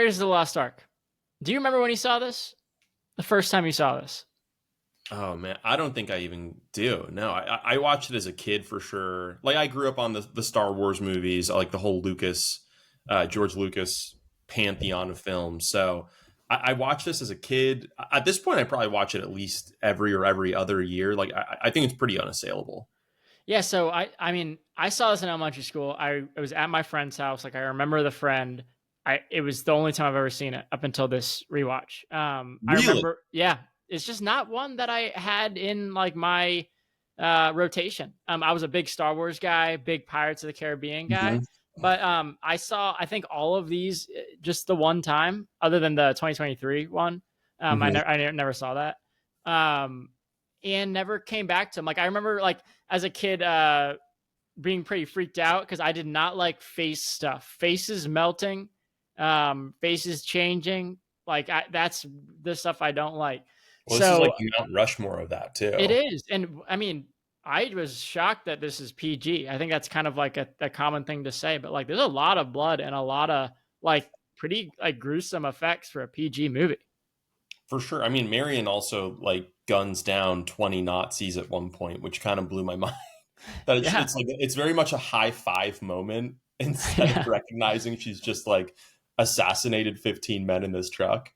Here's the Lost Ark. Do you remember when you saw this? The first time you saw this? Oh man, I don't think I even do. No, I watched it as a kid for sure. Like I grew up on the Star Wars movies, like the whole George Lucas pantheon of films. So I watched this as a kid. At this point, I probably watch it at least every other year. Like I think it's pretty unassailable. Yeah, so I mean, I saw this in elementary school. I was at my friend's house. Like I remember the friend. It was the only time I've ever seen it up until this rewatch. I Really? remember, yeah, it's just not one that I had in like my rotation. I was a big Star Wars guy, big Pirates of the Caribbean guy, Mhm. but I saw I think all of these just the one time, other than the 2023 one. Mhm. I never saw that. Um, and never came back to them. Like I remember, like as a kid, being pretty freaked out because I did not like face stuff, faces melting, faces changing. Like that's the stuff I don't like. Well, this is So like Mount Rushmore of that it too. is, and I mean, I was shocked that this is PG. I think that's kind of like a common thing to say, but like, there's a lot of blood and a lot of like pretty like gruesome effects for a PG movie. For sure. I mean, Marion also like guns down 20 Nazis at one point, which kind of blew my mind. That Yeah, it's like it's very much a high five moment instead of yeah. recognizing she's just like assassinated 15 men in this truck.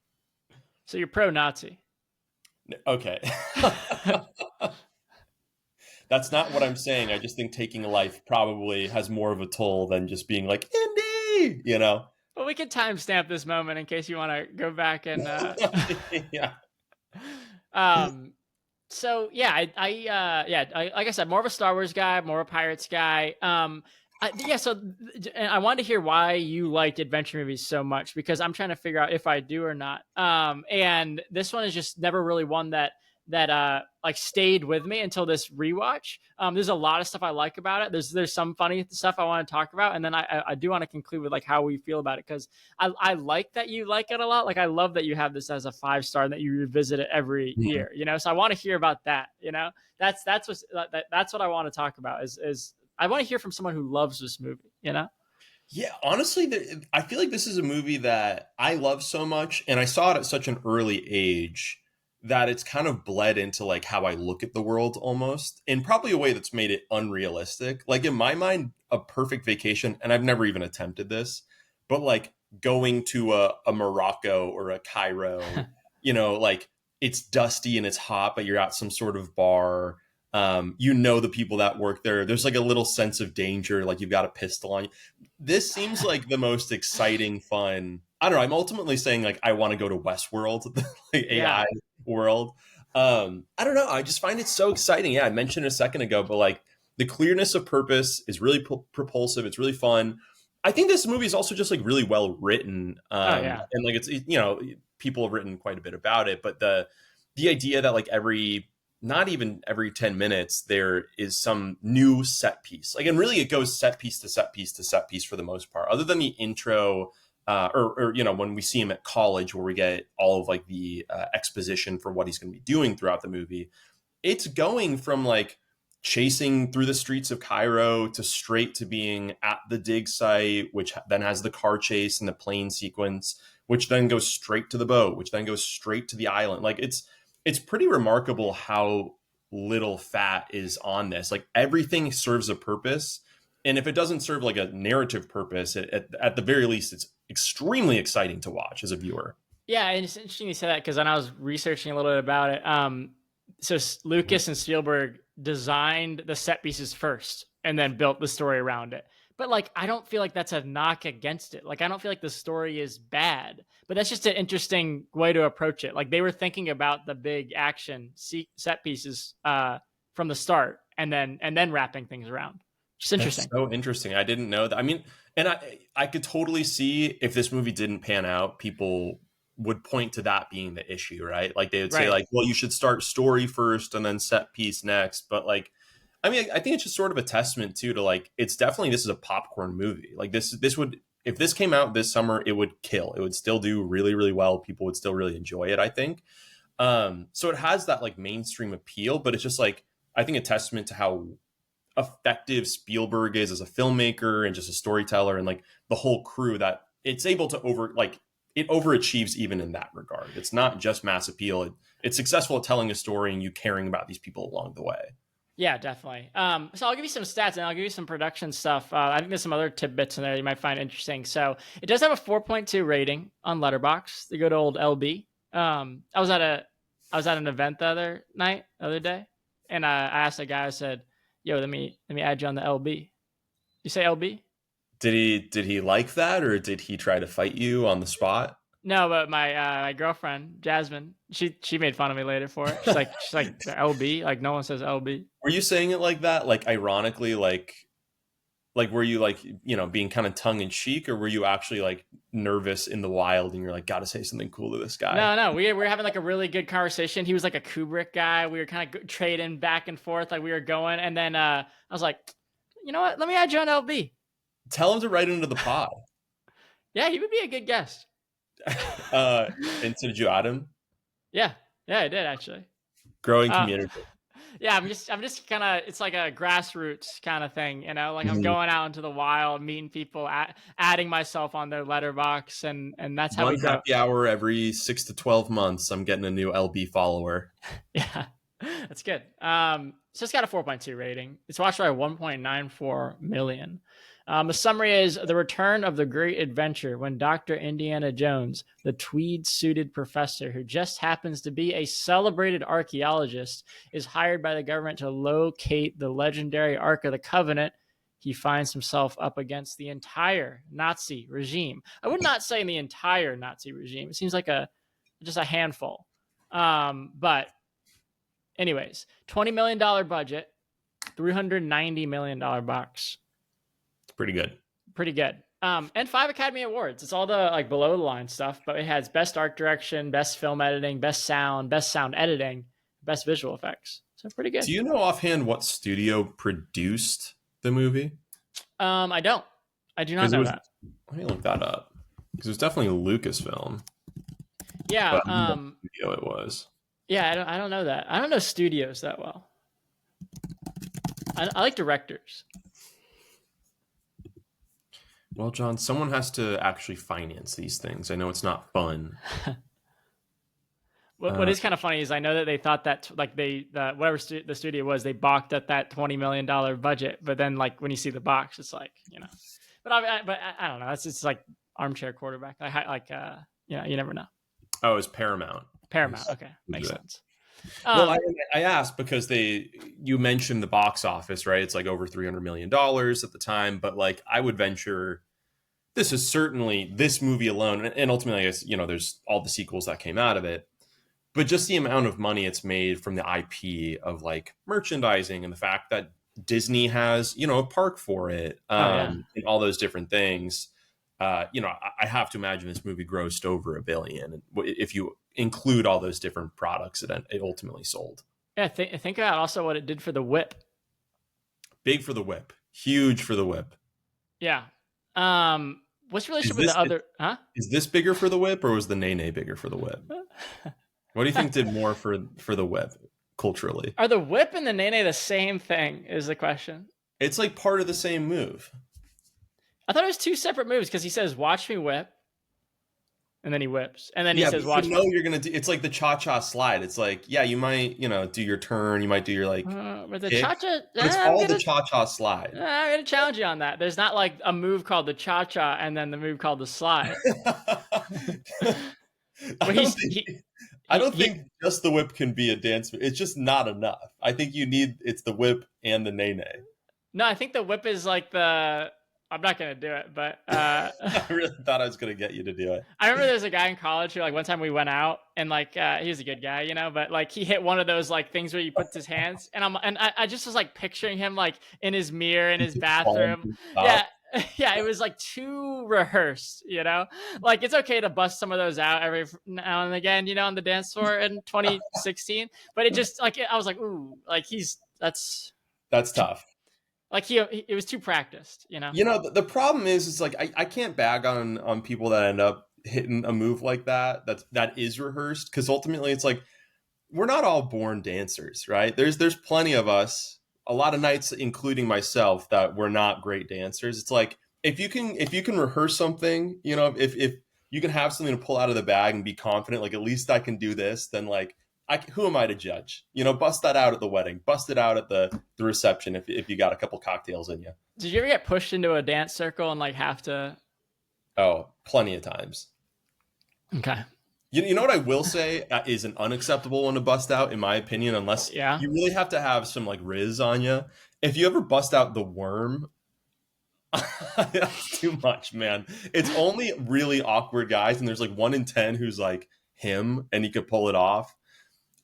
So you're pro Nazi. Okay. That's not what I'm saying. I just think taking a life probably has more of a toll than just being like, Indy, you know? Well, we could timestamp this moment in case you want to go back and Yeah. um so yeah, like I said, more of a Star Wars guy, more of a Pirates guy. Yeah, so I wanted to hear why you liked adventure movies so much because I'm trying to figure out if I do or not. And this one is just never really one that like stayed with me until this rewatch. There's a lot of stuff I like about it. There's some funny stuff I want to talk about, and then I do want to conclude with like how we feel about it because I like that you like it a lot. Like I love that you have this as a 5 star and that you revisit it every Mhm. year. So I want to hear about that. That's what I want to talk about. Is I want to hear from someone who loves this movie. Yeah, honestly, I feel like this is a movie that I love so much, and I saw it at such an early age that it's kind of bled into like how I look at the world almost, in probably a way that's made it unrealistic. Like in my mind, a perfect vacation, and I've never even attempted this, but like going to a Morocco or a Cairo, like it's dusty and it's hot, but you're at some sort of bar. The people that work there. There's like a little sense of danger, like you've got a pistol on you. This seems like the most exciting, fun. I don't know. I'm ultimately saying like I want to go to Westworld, like Yeah. AI world. I don't know. I just find it so exciting. Yeah, I mentioned it a second ago, but like the clearness of purpose is really propulsive. It's really fun. I think this movie is also just like really well written, Oh yeah. and like people have written quite a bit about it, but the idea that like not even every 10 minutes there is some new set piece, like, and really it goes set piece to set piece to set piece for the most part, other than the intro, or when we see him at college where we get all of like the exposition for what he's going to be doing throughout the movie. It's going from like chasing through the streets of Cairo to straight to being at the dig site, which then has the car chase and the plane sequence, which then goes straight to the boat, which then goes straight to the island. Like it's pretty remarkable how little fat is on this. Like everything serves a purpose. And if it doesn't serve like a narrative purpose, at the very least, it's extremely exciting to watch as a viewer. Yeah, and it's interesting you say that because when I was researching a little bit about it, so Lucas and Spielberg designed the set pieces first and then built the story around it. But like, I don't feel like that's a knock against it. Like, I don't feel like the story is bad, but that's just an interesting way to approach it. Like, they were thinking about the big action set pieces from the start, and then wrapping things around. Just That's interesting. so interesting. I didn't know that. I mean, and I could totally see if this movie didn't pan out, people would point to that being the issue, right? Like they would say Right. like, well, you should start story first and then set piece next. But like, I mean, I think it's just sort of a testament too to like it's definitely this is a popcorn movie. Like this would if this came out this summer, it would kill. It would still do really, really well. People would still really enjoy it, I think. So it has that like mainstream appeal, but it's just like I think a testament to how effective Spielberg is as a filmmaker and just a storyteller and like the whole crew that it's able to it overachieves even in that regard. It's not just mass appeal. It's successful at telling a story and you caring about these people along the way. Yeah, definitely. So I'll give you some stats and I'll give you some production stuff. I think there's some other tidbits in there you might find interesting. So it does have a 4.2 rating on Letterboxd. The good old LB. I was at an event the other day, and I asked a guy. I said, "Yo, let me add you on the LB." You say LB? Did he like that, or did he try to fight you on the spot? No, but my girlfriend Jasmine, she made fun of me later for it. She's like LB, like no one says LB. Were you saying it like that, like ironically, like were you like, being kind of tongue in cheek, or were you actually like nervous in the wild and you're like, gotta say something cool to this guy? No, we were having like a really good conversation. He was like a Kubrick guy. We were kind of trading back and forth, like we were going, and then I was like, you know what? Let me add you on LB. Tell him to write into the pod. Yeah, he would be a good guest. And so did you add him? Yeah, I did actually. Growing community. Yeah, I'm just kind of, it's like a grassroots kind of thing, like I'm Mhm. going out into the wild, meeting people, adding myself on their letterbox, and that's how we One grow. happy hour every 6 to 12 months. I'm getting a new LB follower. Yeah, that's good. So it's got a 4.2 rating. It's watched by 1.94 million. The summary is the return of the great adventure when Dr. Indiana Jones, the tweed-suited professor who just happens to be a celebrated archaeologist, is hired by the government to locate the legendary Ark of the Covenant. He finds himself up against the entire Nazi regime. I would not say the entire Nazi regime. It seems like just a handful. But anyways, $20 million budget, $390 million box. Pretty good. Pretty good. And 5 Academy Awards. It's all the like below the line stuff, but it has best art direction, best film editing, best sound editing, best visual effects. So pretty good. Do you know offhand what studio produced the movie? I don't. I do not know that. Let me look that up, because it was definitely Lucasfilm. Yeah. But I don't know what studio it was. Yeah, I don't know that. I don't know studios that well. I like directors. Well, John, someone has to actually finance these things. I know it's not fun. What is kind of funny is I know that they thought that like whatever the studio was, they balked at that $20 million budget. But then like when you see the box, it's like, but I don't know. It's just like armchair quarterback. You never know. Oh, it was Paramount. Paramount. Okay. Makes sense. Well, I asked because you mentioned the box office, right? It's like over $300 million at the time, but like I would venture this is certainly this movie alone, and ultimately, I guess, there's all the sequels that came out of it, but just the amount of money it's made from the IP of like merchandising and the fact that Disney has, a park for it, and all those different things. I have to imagine this movie grossed over $1 billion if you include all those different products it ultimately sold. Yeah, think about also what it did for the whip. Big for the whip, huge for the whip. Yeah. What's your relationship with the other? Is this bigger for the whip, or was the Nene bigger for the whip? What do you think did more for the whip culturally? Are the whip and the Nene the same thing? Is the question. It's like part of the same move. I thought it was two separate moves because he says, "Watch me whip," and then he whips, and then he says, "Watch." You're gonna do. It's like the cha-cha slide. It's like, yeah, you might, do your turn. You might do your like. But the cha-cha. But it's all the cha-cha slide. I'm gonna challenge you on that. There's not like a move called the cha-cha and then the move called the slide. I don't think just the whip can be a dance move. It's just not enough. I think it's the whip and the Nene. No, I think the whip is like I'm not going to do it, but I really thought I was going to get you to do it. I remember there's a guy in college who like one time we went out and like he was a good guy, but like he hit one of those like things where you put his hands and I just was like picturing him like in his mirror in his bathroom. Yeah, it was like too rehearsed, like it's okay to bust some of those out every now and again, on the dance floor in 2016, but it just like I was like, ooh, like that's tough. Like it was too practiced, The problem is like I can't bag on people that end up hitting a move like that is rehearsed, because ultimately it's like we're not all born dancers, right? There's plenty of us, a lot of nights, including myself, that we're not great dancers. It's like if you can rehearse something, if you can have something to pull out of the bag and be confident, like at least I can do this, then like who am I to judge? You know, bust that out at the wedding, bust it out at the reception if you got a couple cocktails in you. Did you ever get pushed into a dance circle and like have to? Oh, plenty of times. Okay. You know what I will say is an unacceptable one to bust out, in my opinion, unless Yeah. you really have to have some like riz on you. If you ever bust out the worm, that's too much, man. It's only really awkward guys, and there's like 1 in 10 who's like him, and he could pull it off.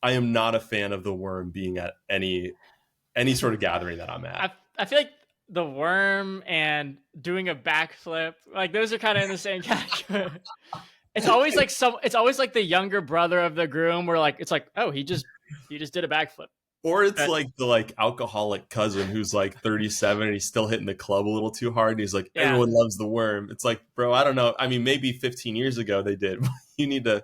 I am not a fan of the worm being at any sort of gathering that I'm at. I feel like the worm and doing a backflip, like those are kind of in the same category. It's always like it's always like the younger brother of the groom where like it's like, oh, he just did a backflip. Or it's like the like alcoholic cousin who's like 37 and he's still hitting the club a little too hard. And he's like, everyone loves the worm. It's like, bro, I don't know. I mean, maybe 15 years ago they did. you need to,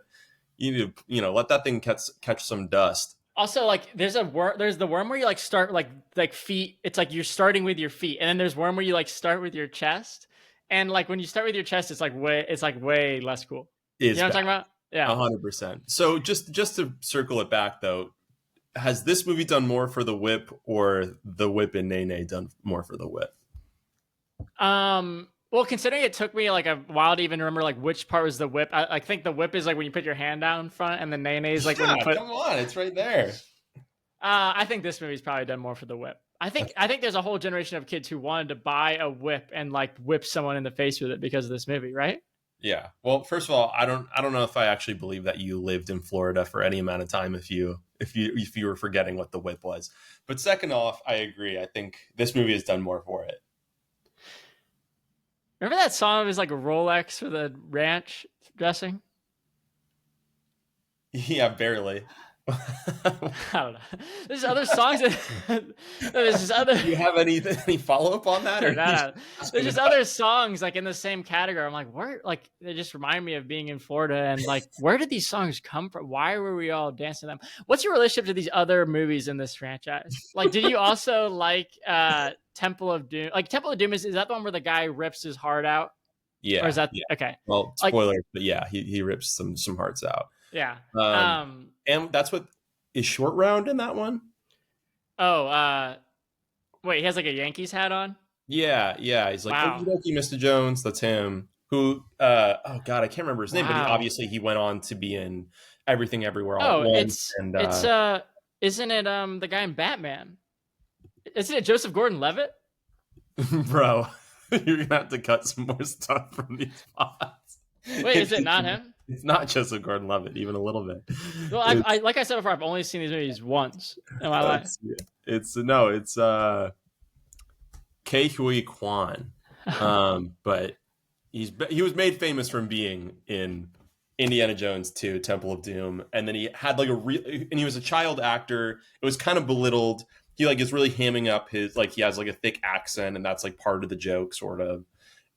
let that thing catch some dust. Also, like there's the worm where you like start like feet. It's like you're starting with your feet, and then there's worm where you like start with your chest. And like when you start with your chest, it's like way less cool. You know what I'm talking about? Yeah, 100%. So just to circle it back though, has this movie done more for the whip, or the whip and Nene done more for the whip? Well, considering it took me like a while to even remember like which part was the whip, I think the whip is like when you put your hand down front, and the Nene is like when you put. Come on, it's right there. I think this movie's probably done more for the whip. I think there's a whole generation of kids who wanted to buy a whip and like whip someone in the face with it because of this movie, right? Yeah. Well, first of all, I don't know if I actually believe that you lived in Florida for any amount of time if you were forgetting what the whip was. But second off, I agree. I think this movie has done more for it. Remember that song of his like Rolex for the ranch dressing? Yeah, barely. I don't know. There's other songs. There's just other. Do you have any follow up on that? Or no. There's just other songs like in the same category. I'm like, where? Like they just remind me of being in Florida, and like, where did these songs come from? Why were we all dancing them? What's your relationship to these other movies in this franchise? Like, did you also like Temple of Doom? Like Temple of Doom is that the one where the guy rips his heart out? Yeah. Or is that okay? Well, spoiler, like, but yeah, he rips some hearts out. Yeah. And that's what is Short Round in that one. Oh, wait, he has like a Yankees hat on. Yeah. He's like, wow. Mr. Jones. That's him. Who? Oh God, I can't remember his name, but obviously he went on to be in Everything Everywhere All at Once. Isn't it the guy in Batman? Isn't it Joseph Gordon-Levitt? Bro, you're gonna have to cut some more stuff from these spots. Wait, is it not him? It's not Joseph Gordon-Levitt, even a little bit. Well, I like I said before, I've only seen these movies once in my life. It's Ke Huy Quan, but he was made famous from being in Indiana Jones 2, Temple of Doom, and then he had like and he was a child actor. It was kind of belittled. He like is really hamming up his he has like a thick accent, and that's like part of the joke, sort of.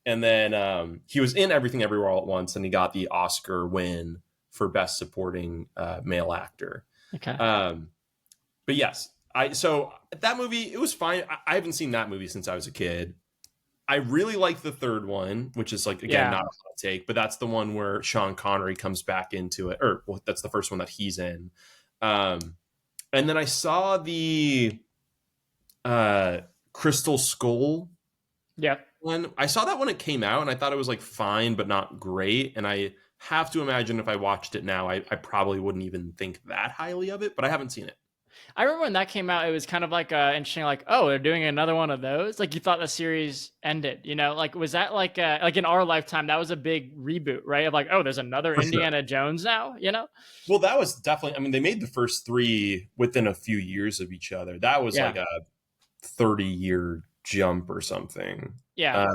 And then he was in Everything Everywhere All at Once, and he got the Oscar win for Best Supporting Male Actor. Okay. But yes, so that movie, it was fine. I haven't seen that movie since I was a kid. I really like the third one, which is like, again, not a hot take, but that's the one where Sean Connery comes back into it. Or well, that's the first one that he's in. And then I saw the Crystal Skull. Yeah. When I saw that when it came out, and I thought it was like fine, but not great. And I have to imagine if I watched it now, I probably wouldn't even think that highly of it, but I haven't seen it. I remember when that came out, it was kind of like interesting, like, oh, they're doing another one of those. Like you thought the series ended, like, was that like in our lifetime, that was a big reboot, right? Of like, oh, there's another Indiana Jones now, Well, that was definitely, I mean, they made the first three within a few years of each other. That was like a 30-year jump or something. Yeah.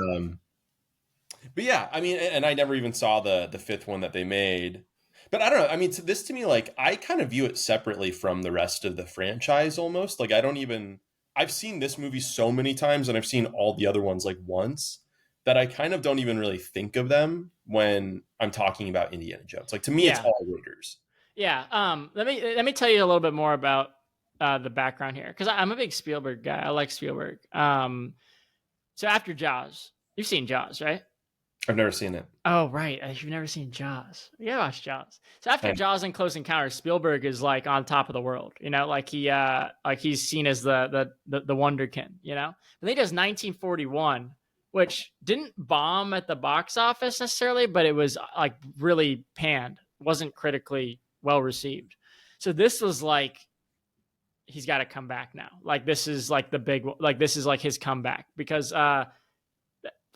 But yeah, I mean, and I never even saw the fifth one that they made. But I don't know. I mean, to me, like, I kind of view it separately from the rest of the franchise almost. Like, I've seen this movie so many times, and I've seen all the other ones like once, that I kind of don't even really think of them when I'm talking about Indiana Jones. Like, to me, it's all Raiders. Yeah. Let me tell you a little bit more about the background here, because I'm a big Spielberg guy. I like Spielberg. So after Jaws, you've seen Jaws, right? I've never seen it. Oh, right. You've never seen Jaws. Yeah, watch Jaws. So after And Jaws and Close Encounters, Spielberg is like on top of the world. Like like he's seen as the wonderkin. But then he does 1941, which didn't bomb at the box office necessarily, but it was like really panned. Wasn't critically well received. So this was like he's got to come back now. Like this is like the big like this is like his comeback because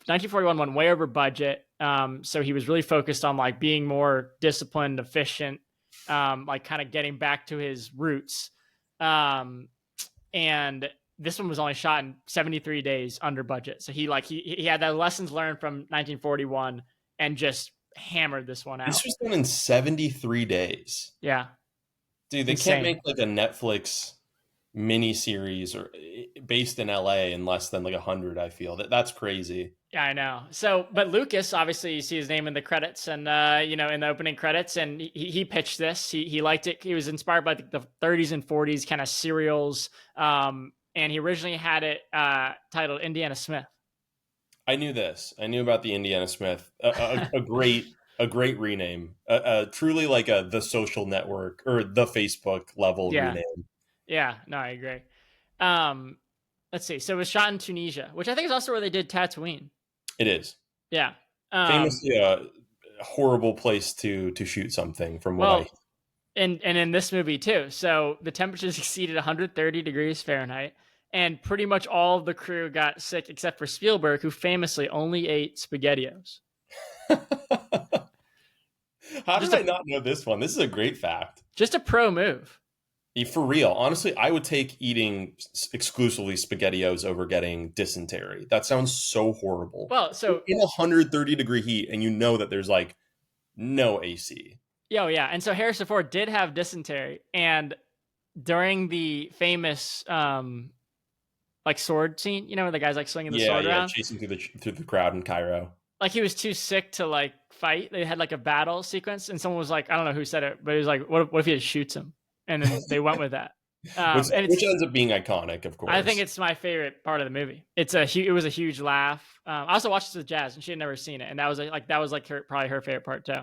1941 went way over budget. So he was really focused on like being more disciplined, efficient, like kind of getting back to his roots. And this one was only shot in 73 days under budget. So he had the lessons learned from 1941 and just hammered this one this out. was done in 73 days. Yeah. Dude, they can't Insane. make like a Netflix mini series or based in LA in less than like 100. I feel that's crazy. Yeah, I know. So, but Lucas, obviously, you see his name in the credits, and in the opening credits, and he pitched this. He liked it. He was inspired by the 30s and 40s kind of serials, and he originally had it titled Indiana Smith. I knew this. I knew about the Indiana Smith. A great rename. Truly like the social network or the Facebook level Yeah, rename. yeah. No, I agree. Um, let's see. So it was shot in Tunisia, which I think is also where they did Tatooine. It is Yeah. Um, famously a horrible place to shoot something, from what I. well, and in this movie too. So the temperatures exceeded 130 degrees Fahrenheit, and pretty much all of the crew got sick except for Spielberg, who famously only ate SpaghettiOs. How Just did I a not know this one? This is a great fact. just a pro move. For real, honestly, I would take eating exclusively SpaghettiOs over getting dysentery. That sounds so horrible. Well, so In 130-degree heat, and you know that there's like no AC. yeah, and so Harrison Ford did have dysentery, and during the famous like sword scene, where the guy's like swinging the Yeah, sword yeah, around, chasing through the crowd in Cairo. like he was too sick to like fight. They had like a battle sequence, and someone was like, I don't know who said it, but he was like, what if he just shoots him? And then they went with that. And Which ends up being iconic, of I think course. it's my favorite part of the movie. It was a huge laugh. I also watched this with Jazz, and she had never seen it, and that was like probably her favorite part too.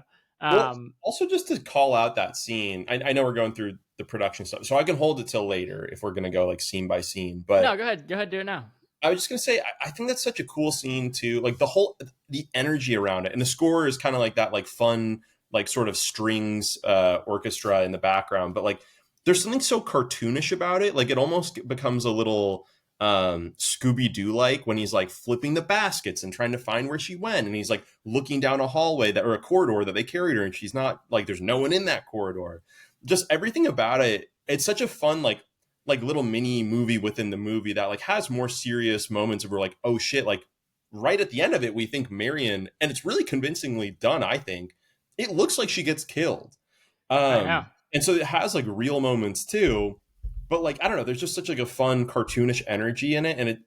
Well, Um, also just to call out that scene, I know we're going through the production stuff, so I can hold it till later if we're going to go like scene by scene. no, But go ahead, do it now. I was just going to say, I think that's such a cool scene too. Like the energy around it, and the score is kind of like that, like fun, like sort of strings orchestra in the background. But like, there's something so cartoonish about it. Like it almost becomes a little Scooby-Doo like when he's like flipping the baskets and trying to find where she went, and he's like looking down a hallway or a corridor that they carried her, and she's not, like there's no one in that corridor. Just everything about it, it's such a fun like little mini movie within the movie that like has more serious moments where like, oh shit, like right at the end of it we think Marion, and it's really convincingly done, I think. It looks like she gets killed. I know. And so it has like real moments too, but like I don't know, there's just such like a fun cartoonish energy in it, and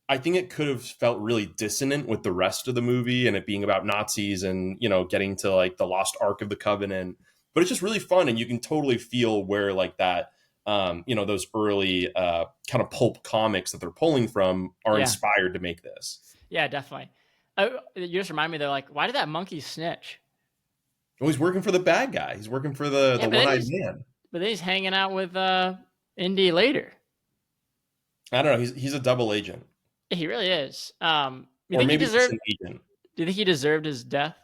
I think it could have felt really dissonant with the rest of the movie and it being about Nazis and getting to like the Lost Ark of the Covenant. But it's just really fun, and you can totally feel where like that those early kind of pulp comics that they're pulling from are Yeah, inspired to make this. yeah, definitely. You just remind me. They're like, why did that monkey snitch? Oh, he's working for the bad guy. He's working for the Yeah, one-eyed man. but then he's hanging out with Indy later. I don't know. He's a double agent, Yeah, he really is. You or think he maybe just deserved? an agent. Do you think he deserved his death?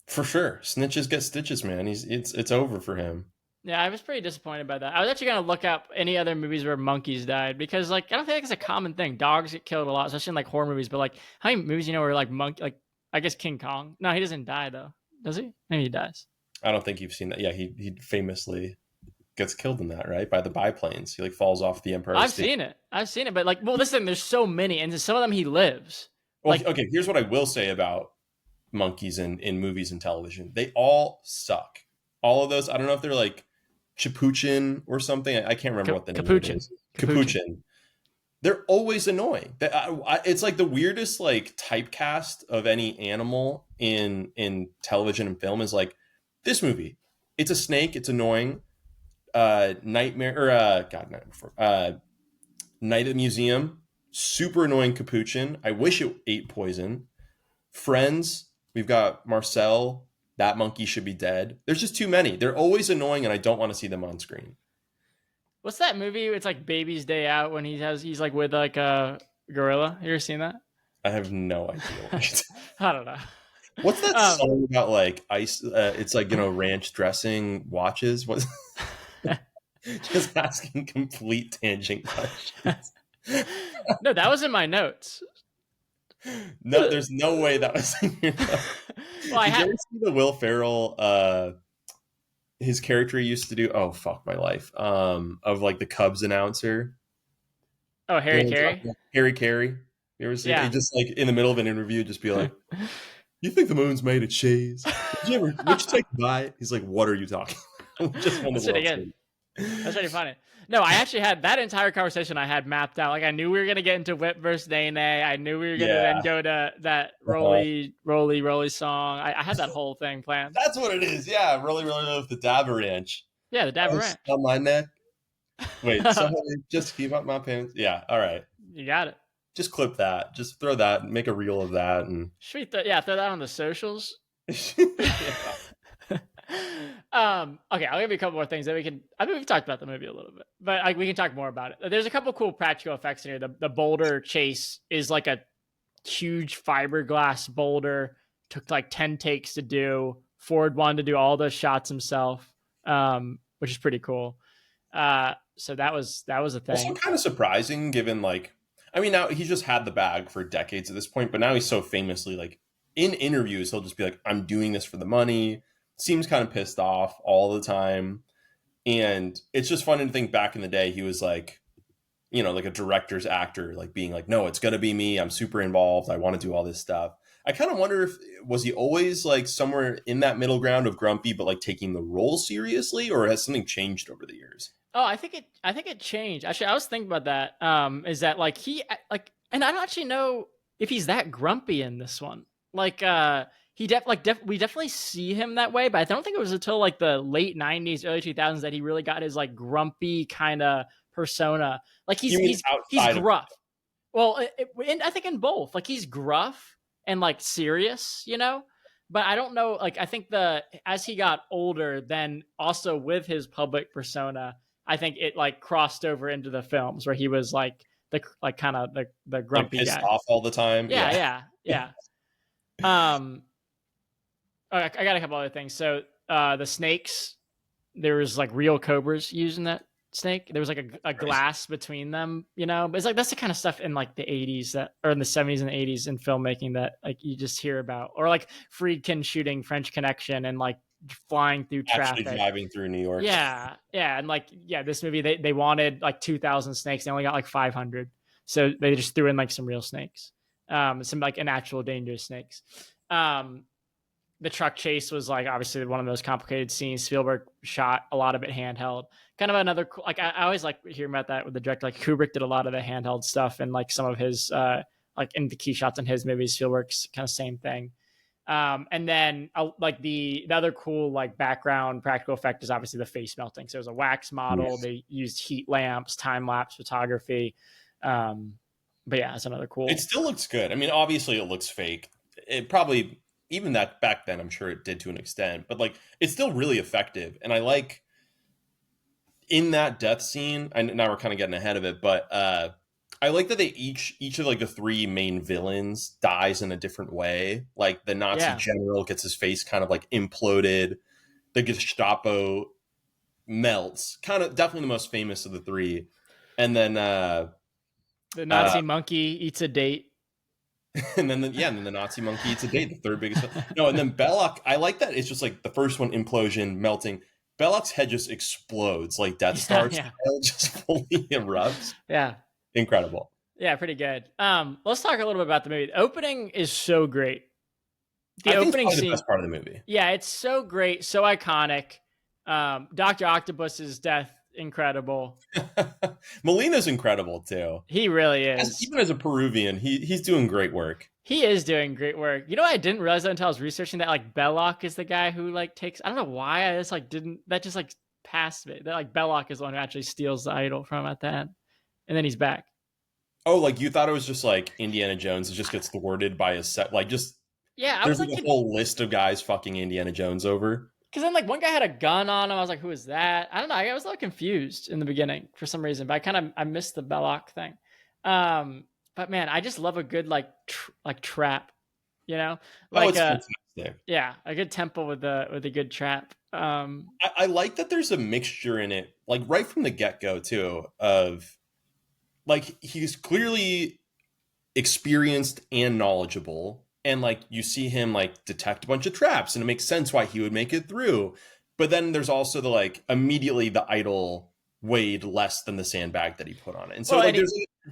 For sure. Snitches get stitches, man. It's over for him. Yeah, I was pretty disappointed by that. I was actually gonna look up any other movies where monkeys died because, like, I don't think it's a common thing. Dogs get killed a lot, especially in like horror movies. But like, how many movies where like like I guess King Kong? No, he doesn't die though, does he? Maybe he dies. I don't think you've seen that. Yeah, he famously gets killed in that, right? By the biplanes. He like falls off the Empire I've State. seen it. I've seen it, but like, well, listen, there's so many, and some of them he lives. Well, Like, okay, here's what I will say about monkeys in movies and television. They all suck. All of those, I don't know if they're like Capuchin or something. I can't remember what the name of it Capuchin. is. Capuchin. They're always annoying. It's like the weirdest like typecast of any animal in television and film is like this movie. It's a snake. It's annoying. Nightmare or God, not before. Night at the Museum. Super annoying Capuchin. I wish it ate poison. Friends. We've got Marcel. That monkey should be dead. There's just too many. They're always annoying, and I don't want to see them on screen. What's that movie? It's like Baby's Day Out when he's like with like a gorilla. You ever seen that? I have no idea. I don't know. What's that Um, song about like ice? It's like, ranch dressing watches. What? Just asking complete tangent questions. no, that was in my notes. No, there's no way that was in your notes. Well, I Did you had. ever see the Will Ferrell? His character he used to do. Oh fuck my life. Of like the Cubs announcer. Oh, You Harry know what I'm talking Carey. about? Harry Carey. You ever see it? He Yeah. just like in the middle of an interview, just be like, "You think the moon's made of cheese? Would you take a bite?" He's like, "What are you talking about?" Just won the That's pretty World good. Series. That's pretty funny. No, I actually had that entire conversation I had mapped out. Like I knew we were gonna get into Whip versus Nene. I knew we were gonna then Yeah. go to that Uh-huh. roly song. I had that whole thing planned. That's what it is. Yeah, really, really love the Dava Ranch. Yeah, the Dapper Ice Ranch. on my neck. Wait, somebody just keep up my pants. Yeah, all right. You got it. Just clip that. Just throw that. Make a reel of that, and Should we throw that on the socials? yeah. Okay, I'll give you a couple more things that we can. I mean, we've talked about the movie a little bit, but we can talk more about it. There's a couple cool practical effects in here. The boulder chase is like a huge fiberglass boulder. Took like 10 takes to do. Ford wanted to do all those shots himself, which is pretty cool. So that was a Also thing. kind of surprising, given like, I mean, now he's just had the bag for decades at this point, but now he's so famously like in interviews, he'll just be like, "I'm doing this for the money." Seems kind of pissed off all the time, and it's just fun to think back in the day. He was like, like a director's actor, like being like, "No, it's gonna be me. I'm super involved. I want to do all this stuff." I kind of wonder if was he always like somewhere in that middle ground of grumpy, but like taking the role seriously, or has something changed over the years? Oh, I think it changed. Actually, I was thinking about that. Is that like and I don't actually know if he's that grumpy in this one. Like, we definitely see him that way, but I don't think it was until like the late '90s, early 2000s that he really got his like grumpy kind of persona. Like You mean he's outside of gruff. Well, I think in both, like he's gruff and like serious, But I don't know. Like I think as he got older, then also with his public persona, I think it like crossed over into the films where he was like the like kind of the like grumpy pissed guy. off all the time? Yeah, Yeah. yeah, yeah. Um, I got a couple other things. So the snakes, there was like real cobras using that snake. There was like a glass between them, But it's like that's the kind of stuff in like the '80s or in the '70s and '80s in filmmaking that like you just hear about, or like Friedkin shooting French Connection and like flying through Actually traffic. driving through New York. Yeah, yeah, and like this movie they wanted like 2,000 snakes. They only got like 500, so they just threw in like some real snakes, some like an actual dangerous snakes. Um, the truck chase was like obviously one of the most complicated scenes. Spielberg shot a lot of it handheld. Kind of another like I always like hearing about that with the director. Like Kubrick did a lot of the handheld stuff and like some of his like in the key shots in his movies. Spielberg's kind of same thing. And then like the other cool like background practical effect is obviously the face melting. So it was a wax model. Yes. They used heat lamps, time lapse photography. But yeah, it's another cool. It still looks good. I mean, obviously it looks fake. It probably even that back then, I'm sure it did to an extent, but like it's still really effective. And I like in that death scene. And now we're kind of getting ahead of it, but I like that they each of like the three main villains dies in a different way. Like the Nazi general gets his face kind of like imploded. The Gestapo melts. Kind of definitely the most famous of the three. And then the Nazi monkey eats a date. and then the Nazi monkey eats a date, the third biggest. No, and then Belloc, I like that it's just like the first one implosion, melting. Belloc's head just explodes like Death Star style, just fully erupts. Yeah. Incredible. Yeah, pretty good. Let's talk a little bit about the movie. The opening is so great. The opening scene, the best part of the movie. Yeah, it's so great, so iconic. Dr. Octopus's death, incredible. Molina's incredible too. He really is. Even as a Peruvian, he's doing great work. He is doing great work. You know, I didn't realize that until I was researching that like Belloc is the guy who like takes. I don't know why I just like didn't. That just like passed me. That like Belloc is the one who actually steals the idol from at the end, and then he's back. Oh, like you thought it was just like Indiana Jones just gets thwarted by his set, like just Yeah, I was There's like a like, whole list of guys fucking Indiana Jones over. because then like one guy had a gun on him. I was like, who is that? I don't know. I was a little confused in the beginning for some reason, but I missed the Belloc thing. Um, but man, I just love a good like trap, you know, Oh, like it's fantastic. yeah, a good temple with a good trap. I like that there's a mixture in it, like right from the get go too, of like he's clearly experienced and knowledgeable, and like you see him like detect a bunch of traps and it makes sense why he would make it through, but then there's also the like immediately the idol weighed less than the sandbag that he put on it, and so Well, like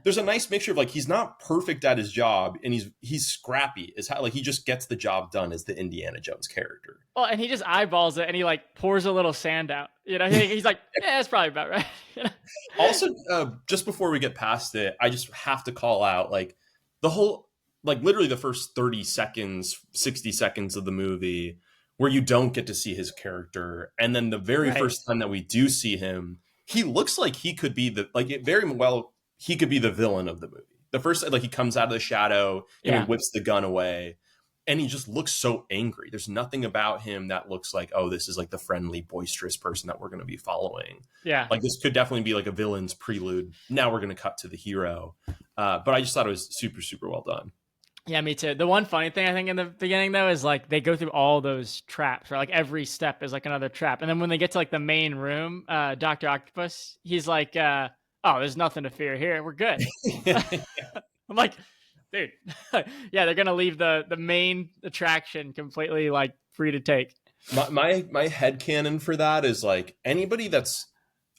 there's a nice mixture of like he's not perfect at his job and he's scrappy is how like he just gets the job done as the Indiana Jones character. and he just eyeballs it and he like pours a little sand out. You know, he's like, yeah, that's probably about right. You know? Also, just before we get past it, I just have to call out like the whole, like literally the first 30 seconds, 60 seconds of the movie where you don't get to see his character. And then the very Right. first time that we do see him, he looks like he could be like it very well, he could be the villain of the movie. The first, like he comes out of the shadow and he Yeah. whips the gun away and he just looks so angry. There's nothing about him that looks like, oh, this is like the friendly, boisterous person that we're going to be following. Yeah. Like this could definitely be like a villain's prelude. Now we're going to cut to the hero. But I just thought it was super, super well done. Yeah, me too. The one funny thing I think in the beginning though is like they go through all those traps, right? Like every step is like another trap. And then when they get to like the main room, Dr. Octopus, he's like, oh, there's nothing to fear here. We're good. I'm like, dude, yeah, they're gonna leave the main attraction completely like free to take. My headcanon for that is like anybody that's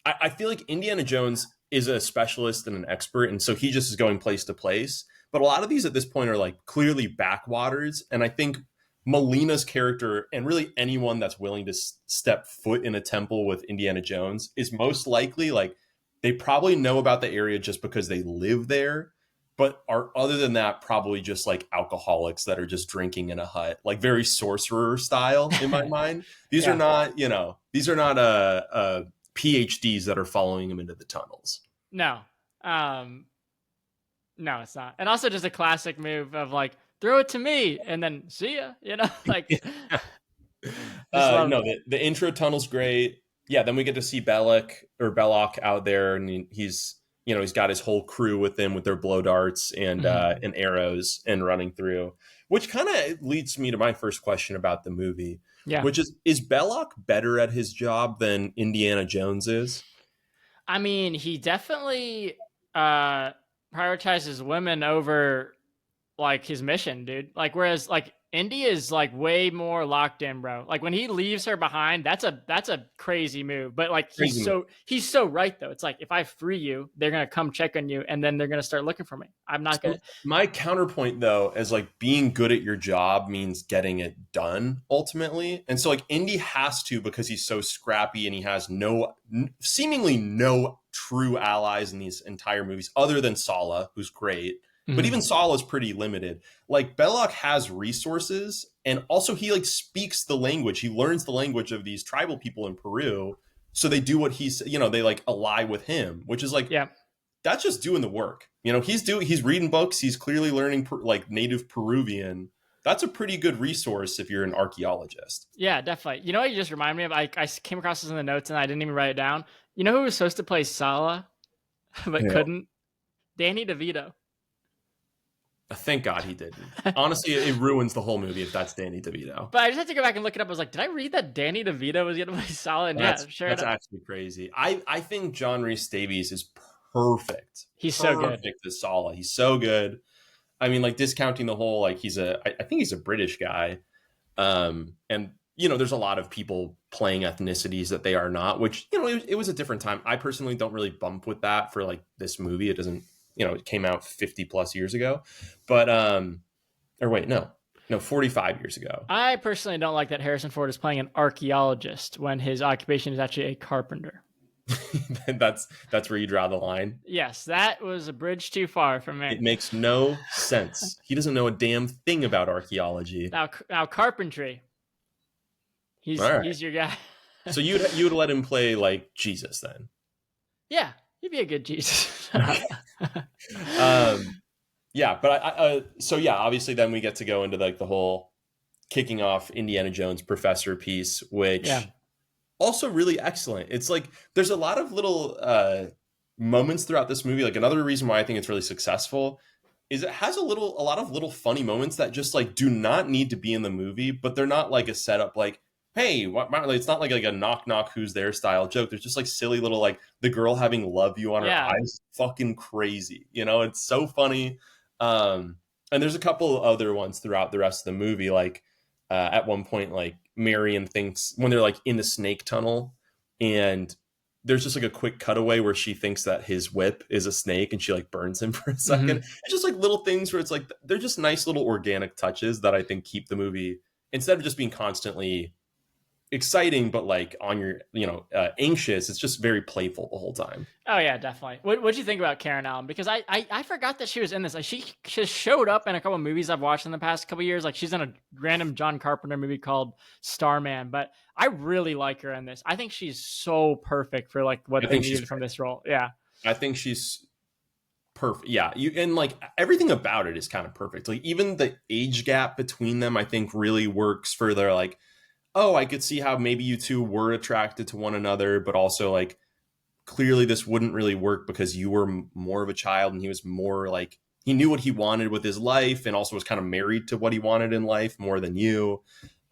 I feel like Indiana Jones is a specialist and an expert, and so he just is going place to place. But a lot of these at this point are like clearly backwaters, and I think Molina's character and really anyone that's willing to step foot in a temple with Indiana Jones is most likely like they probably know about the area just because they live there, but are other than that probably just like alcoholics that are just drinking in a hut, like very sorcerer style in my mind. These are Yeah. not, these are not PhDs that are following him into the tunnels. No. No, it's not. And also just a classic move of like, throw it to me and then see ya, like just love No, the intro tunnel's great. Yeah, then we get to see Belloc out there, and he's got his whole crew with him with their blow darts and arrows and running through, which kind of leads me to my first question about the movie, yeah. which is Belloc better at his job than Indiana Jones is? I mean, he definitely prioritizes women over like his mission, dude. Like whereas like Indy is like way more locked in, bro. Like when he leaves her behind, that's a crazy move. But like Crazy move. he's so right though. It's like if I free you, they're gonna come check on you, and then they're gonna start looking for me. I'm not gonna. My counterpoint though is like being good at your job means getting it done ultimately, and so like Indy has to, because he's so scrappy and he has seemingly no true allies in these entire movies other than Sala, who's great. But even Saul is pretty limited. Like Belloc has resources, and also he like speaks the language. He learns the language of these tribal people in Peru, so they do what he's. They like ally with him, which is like Yeah. that's just doing the work. He's reading books. He's clearly learning like native Peruvian. That's a pretty good resource if you're an archaeologist. Yeah, definitely. You know what you just reminded me of? I came across this in the notes and I didn't even write it down. You know who was supposed to play Sala, but couldn't? Danny DeVito. Thank God he didn't. Honestly, it ruins the whole movie if that's Danny DeVito. But I just had to go back and look it up. I was like, did I read that Danny DeVito was going to play Sala? And yeah, sure. That's actually crazy. I think John Rhys Davies is perfect. He's so good. Perfect as Sala. He's so good. I mean, like discounting the whole, like I think he's a British guy. And there's a lot of people playing ethnicities that they are not, which, it was a different time. I personally don't really bump with that for like this movie. It doesn't, it came out 50 plus years ago, but, 45 years ago. I personally don't like that Harrison Ford is playing an archaeologist when his occupation is actually a carpenter. That's where you draw the line. Yes, that was a bridge too far for me. It makes no sense. He doesn't know a damn thing about archaeology. Now carpentry. He's your guy. So you'd let him play like Jesus then? Yeah, he'd be a good Jesus. Yeah, but so yeah, obviously then we get to go into like the whole kicking off Indiana Jones professor piece, Yeah. which also really excellent. It's like there's a lot of little moments throughout this movie. Like another reason why I think it's really successful is it has a lot of little funny moments that just like do not need to be in the movie, but they're not like a setup like, hey, it's not like a knock knock who's there style joke. There's just like silly little like the girl having love you on her Yeah. eyes, fucking crazy. You know, it's so funny. And there's a couple other ones throughout the rest of the movie, like at one point, like Marion thinks when they're like in the snake tunnel, and there's just like a quick cutaway where she thinks that his whip is a snake and she like burns him for a second. Hmm. It's just like little things where it's like they're just nice little organic touches that I think keep the movie, instead of just being constantly exciting but like on your anxious, it's just very playful the whole time. Oh yeah, definitely. What'd you think about Karen Allen? Because I forgot that she was in this. Like she just showed up in a couple of movies I've watched in the past couple of years. Like she's in a random John Carpenter movie called Starman, but I really like her in this. I think she's so perfect for like what I they think she's needed from this role. Yeah. I think she's perfect. Yeah, you and like everything about it is kind of perfect. Like even the age gap between them I think really works for their like, oh, I could see how maybe you two were attracted to one another, but also like clearly this wouldn't really work because you were more of a child and he was more like he knew what he wanted with his life and also was kind of married to what he wanted in life more than you.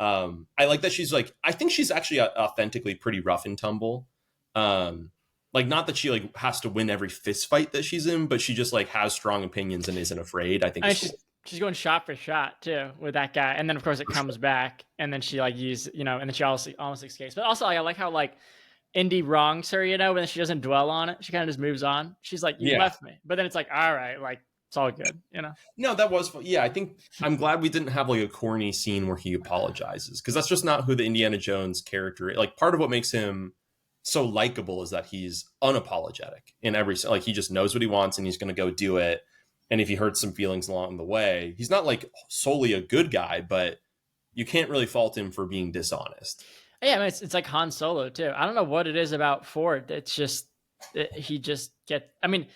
I like that she's like, I think she's actually authentically pretty rough and tumble. Like not that she like has to win every fist fight that she's in, but she just like has strong opinions and isn't afraid. I think And it's cool. she's going shot for shot too with that guy, and then of course it comes back, and then she like and then she almost escapes. But also like, I like how like Indy wrongs her, and then she doesn't dwell on it. She kind of just moves on. She's like, "You Yeah. left me," but then it's like, "All right, like it's all good." No, that was yeah. I think I'm glad we didn't have like a corny scene where he apologizes because that's just not who the Indiana Jones character is. Like part of what makes him so likable is that he's unapologetic in every like he just knows what he wants and he's going to go do it. And if he hurts some feelings along the way, he's not like solely a good guy, but you can't really fault him for being dishonest. Yeah, I mean, it's like Han Solo too. I don't know what it is about Ford. It's just he just gets. I mean,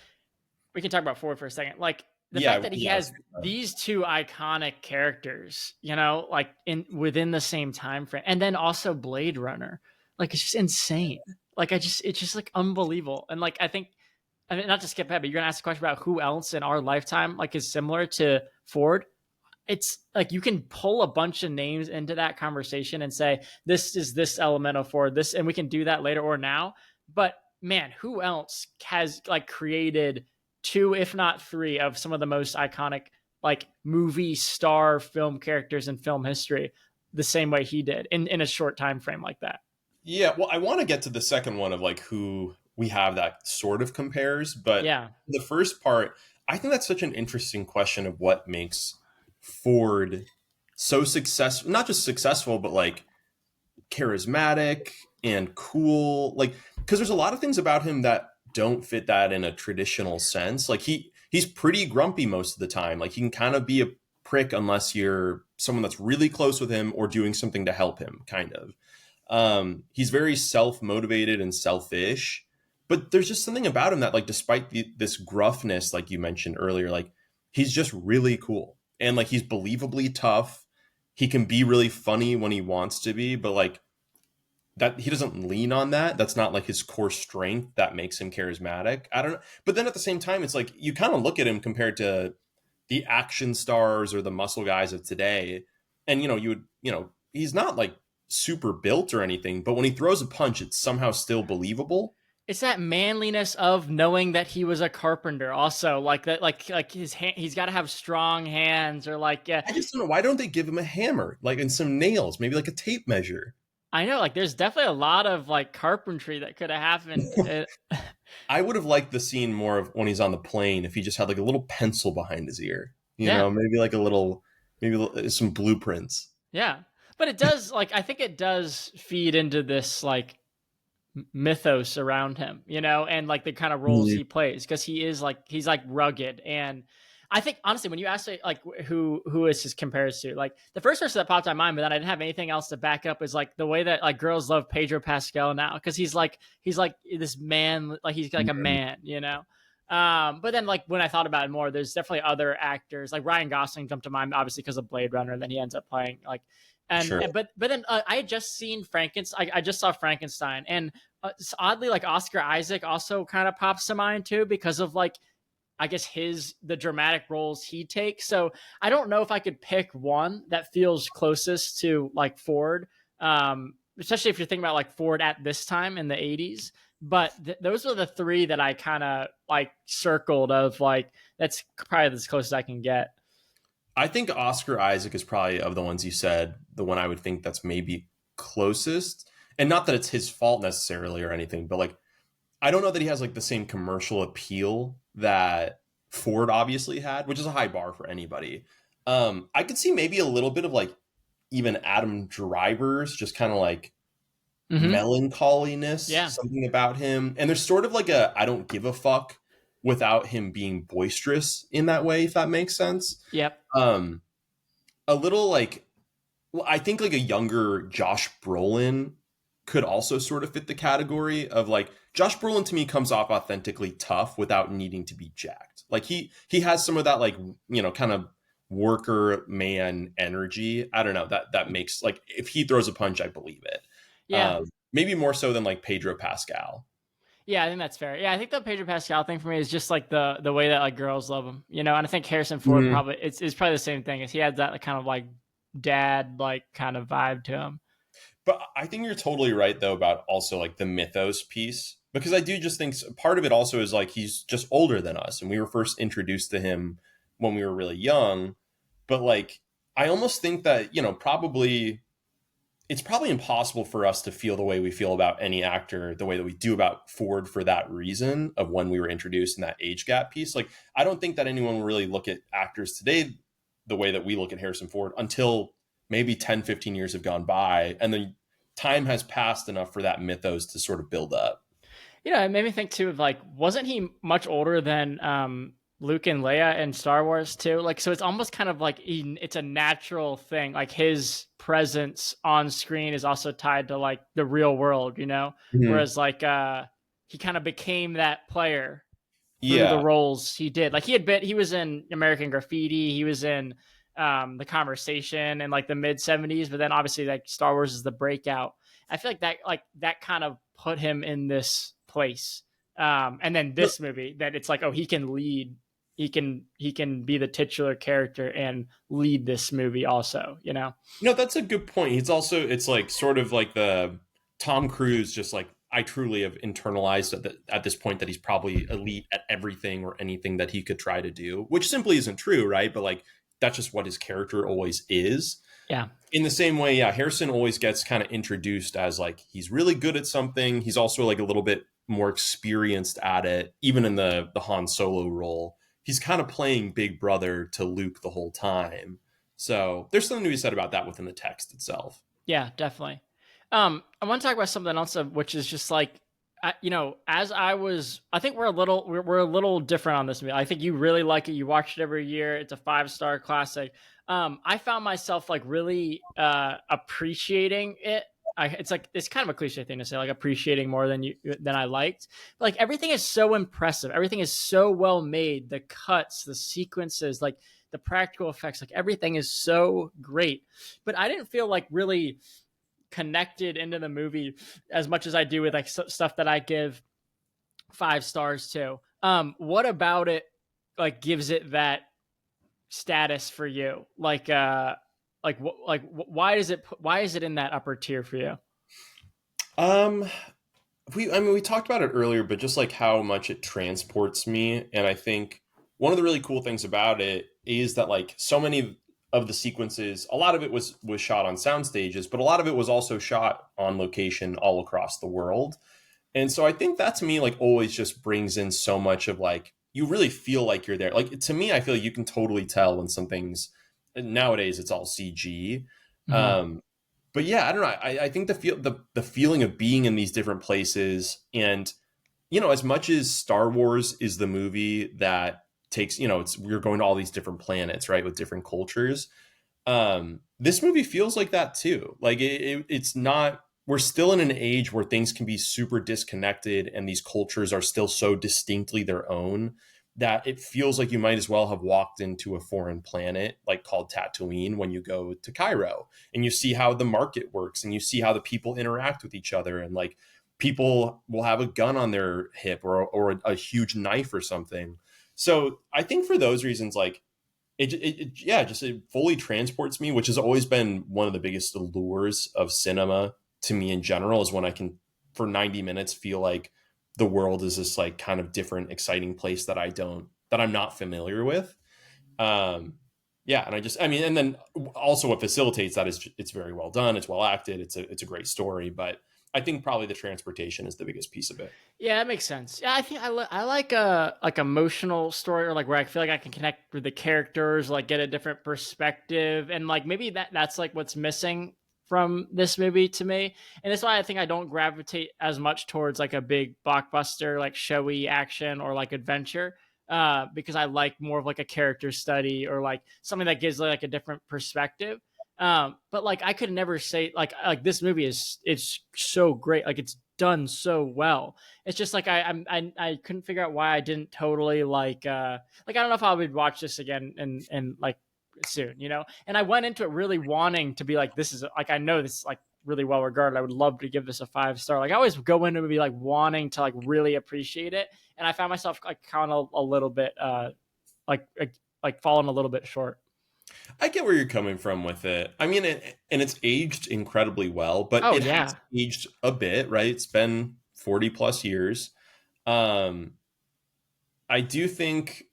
we can talk about Ford for a second. Like the Yeah, fact that he yeah, has these two iconic characters, like in within the same time frame, and then also Blade Runner. Like it's just insane. Like it's just like unbelievable. And like I mean, not to skip ahead, but you're gonna ask a question about who else in our lifetime like is similar to Ford. It's like you can pull a bunch of names into that conversation and say this is this element of Ford, this, and we can do that later or now. But man, who else has like created two, if not three, of some of the most iconic like movie star film characters in film history the same way he did in a short time frame like that? yeah. Well, I want to get to the second one of like who we have that sort of compares, but Yeah. the first part, I think that's such an interesting question of what makes Ford so successful, not just successful, but like charismatic and cool. Like, because there's a lot of things about him that don't fit that in a traditional sense. Like he's pretty grumpy most of the time. Like he can kind of be a prick unless you're someone that's really close with him or doing something to help him, kind of. He's very self-motivated and selfish, but there's just something about him that like despite this gruffness like you mentioned earlier, like he's just really cool and like he's believably tough. He can be really funny when he wants to be, but like that he doesn't lean on that. That's not like his core strength that makes him charismatic. I don't know. But then at the same time, it's like you kind of look at him compared to the action stars or the muscle guys of today. And he's not like super built or anything, but when he throws a punch, it's somehow still believable. It's that manliness of knowing that he was a carpenter also, like that, like he's got to have strong hands, or like, yeah. I just don't know, why don't they give him a hammer, like, and some nails, maybe like a tape measure? I know, like there's definitely a lot of like carpentry that could have happened. I would have liked the scene more of when he's on the plane if he just had like a little pencil behind his ear, Yeah. maybe like maybe some blueprints. Yeah, but it does, like, I think it does feed into this like mythos around him, and like the kind of roles he plays, because he's like rugged. And I think honestly, when you ask like who is his compares to, like the first person that popped in my mind, but then I didn't have anything else to back up, is like the way that like girls love Pedro Pascal now, because he's like this man, like he's like a man. But then like when I thought about it more, there's definitely other actors like Ryan Gosling jumped to mind, obviously because of Blade Runner, and then he ends up playing like And Sure. but then I had just seen Frankenstein. I just saw Frankenstein, and oddly, like Oscar Isaac also kind of pops to mind too because of like I guess the dramatic roles he takes. So I don't know if I could pick one that feels closest to like Ford, especially if you're thinking about like Ford at this time in the '80s. But those are the three that I kind of like circled of like that's probably as close as I can get. I think Oscar Isaac is probably, of the ones you said, the one I would think that's maybe closest. And not that it's his fault necessarily or anything, but like I don't know that he has like the same commercial appeal that Ford obviously had, which is a high bar for anybody. I could see maybe a little bit of like even Adam Driver's just kind of like Mm-hmm. melancholiness, Yeah. something about him. And there's sort of like a I don't give a fuck without him being boisterous in that way, if that makes sense. Yep. Um, a little like, well, I think like a younger Josh Brolin could also sort of fit the category of like Josh Brolin to me comes off authentically tough without needing to be jacked. Like he has some of that like, you know, kind of worker man energy. I don't know, that makes like if he throws a punch, I believe it. Yeah. Maybe more so than like Pedro Pascal. Yeah, I think that's fair. Yeah, I think the Pedro Pascal thing for me is just like the way that like girls love him, you know. And I think Harrison Ford Mhm. probably it's probably the same thing. Is he has that kind of like dad like kind of vibe to him. But I think you're totally right though about also like the mythos piece because I do just think part of it also is like he's just older than us and we were first introduced to him when we were really young. But like I almost think that, you know, probably it's probably impossible for us to feel the way we feel about any actor the way that we do about Ford for that reason of when we were introduced in that age gap piece. Like I don't think that anyone will really look at actors today the way that we look at Harrison Ford until maybe 10, 15 years have gone by and then time has passed enough for that mythos to sort of build up. You know, it made me think too of like, wasn't he much older than Luke and Leia in Star Wars too? Like, so it's almost kind of like it's a natural thing. Like his presence on screen is also tied to like the real world, you know. Mhm. Whereas like he kind of became that player through the Yeah. roles he did. Like he was in American Graffiti, he was in The Conversation in like the mid '70s, but then obviously like Star Wars is the breakout. I feel like that kind of put him in this place. And then No, this movie that it's like, oh, he can lead, he can be the titular character and lead this movie also, you know? no, that's a good point. He's also it's like sort of like the Tom Cruise, just like I truly have internalized at this point that he's probably elite at everything or anything that he could try to do, which simply isn't true, right? But like that's just what his character always is. Yeah. In the same way, yeah, Harrison always gets kind of introduced as like he's really good at something. He's also like a little bit more experienced at it, even in the Han Solo role. He's kind of playing big brother to Luke the whole time. So there's something to be said about that within the text itself. Yeah, definitely. I want to talk about something else, which is just like, you know, as I think we're a little different on this movie. I think you really like it. You watch it every year. It's a 5-star classic. I found myself like really appreciating it. It's like it's kind of a cliche thing to say, like appreciating more than I liked. But like everything is so impressive. Everything is so well made. The cuts, the sequences, like the practical effects, like everything is so great. But I didn't feel like really connected into the movie as much as I do with like stuff that I give 5 stars to. What about it like gives it that status for you? Why is it in that upper tier for you? Um, we talked about it earlier, but just like how much it transports me, and I think one of the really cool things about it is that like so many of the sequences, a lot of it was shot on sound stages, but a lot of it was also shot on location all across the world. And so I think that to me like always just brings in so much of like you really feel like you're there. Like to me, I feel like you can totally tell when something's nowadays it's all CG. Mm-hmm. Um, but yeah, I don't know. I think the feeling of being in these different places and you know, as much as Star Wars is the movie that takes, you know, it's we're going to all these different planets, right, with different cultures. This movie feels like that too. Like it's not. We're still in an age where things can be super disconnected, and these cultures are still so distinctly their own that it feels like you might as well have walked into a foreign planet like called Tatooine when you go to Cairo, and you see how the market works, and you see how the people interact with each other, and like people will have a gun on their hip, or a huge knife or something. So I think for those reasons, like yeah, just it fully transports me, which has always been one of the biggest allures of cinema to me in general, is when I can for 90 minutes feel like the world is this like kind of different, exciting place that I'm not familiar with. Um, yeah, and I mean, and then also what facilitates that is it's very well done, it's well acted, it's a great story, but I think probably the transportation is the biggest piece of it. Yeah, that makes sense. Yeah, I think I like a like emotional story, or like where I feel like I can connect with the characters, like get a different perspective, and like maybe that's like what's missing from this movie to me. And that's why I think I don't gravitate as much towards like a big blockbuster, like showy action or like adventure. Because I like more of like a character study, or like something that gives like a different perspective. But like I could never say like this movie is it's so great, like it's done so well. It's just like I couldn't figure out why I didn't totally like I don't know if I would watch this again and like soon, you know. And I went into it really wanting to be like, this is like, I know this is like really well regarded, I would love to give this a 5 star. Like I always go into it be like wanting to like really appreciate it, and I found myself like kind of a little bit like like falling a little bit short. I get where you're coming from with it. I mean, and it's aged incredibly well, but Oh it has yeah. aged a bit, right? It's been 40 plus years. Um, I do think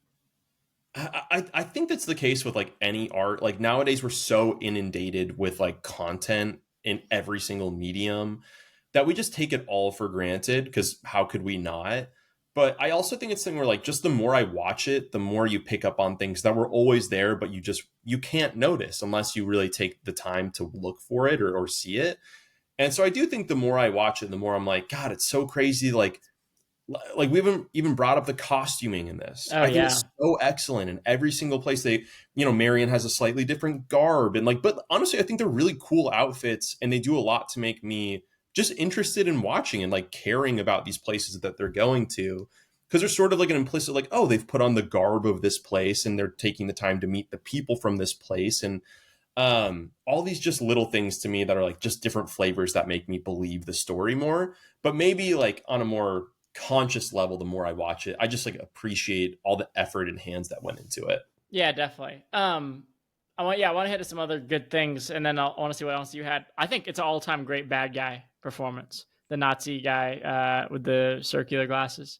I think that's the case with like any art. Like nowadays, we're so inundated with like content in every single medium that we just take it all for granted. Because how could we not? But I also think it's something where like just the more I watch it, the more you pick up on things that were always there, but you can't notice unless you really take the time to look for it, or see it. And so I do think the more I watch it, the more I'm like, God, it's so crazy. Like we haven't even brought up the costuming in this. Oh I think yeah. it's so excellent in every single place. They, Marion has a slightly different garb, and like, but honestly, I think they're really cool outfits, and they do a lot to make me just interested in watching and like caring about these places that they're going to. Because there's sort of like an implicit, like, oh, they've put on the garb of this place, and they're taking the time to meet the people from this place, and all these just little things to me that are like just different flavors that make me believe the story more. But maybe like on a more conscious level, the more I watch it, I just like appreciate all the effort and hands that went into it. Yeah, definitely. I want to hit some other good things, and then I want to see what else you had. I think it's an all-time great bad guy performance. The Nazi guy with the circular glasses,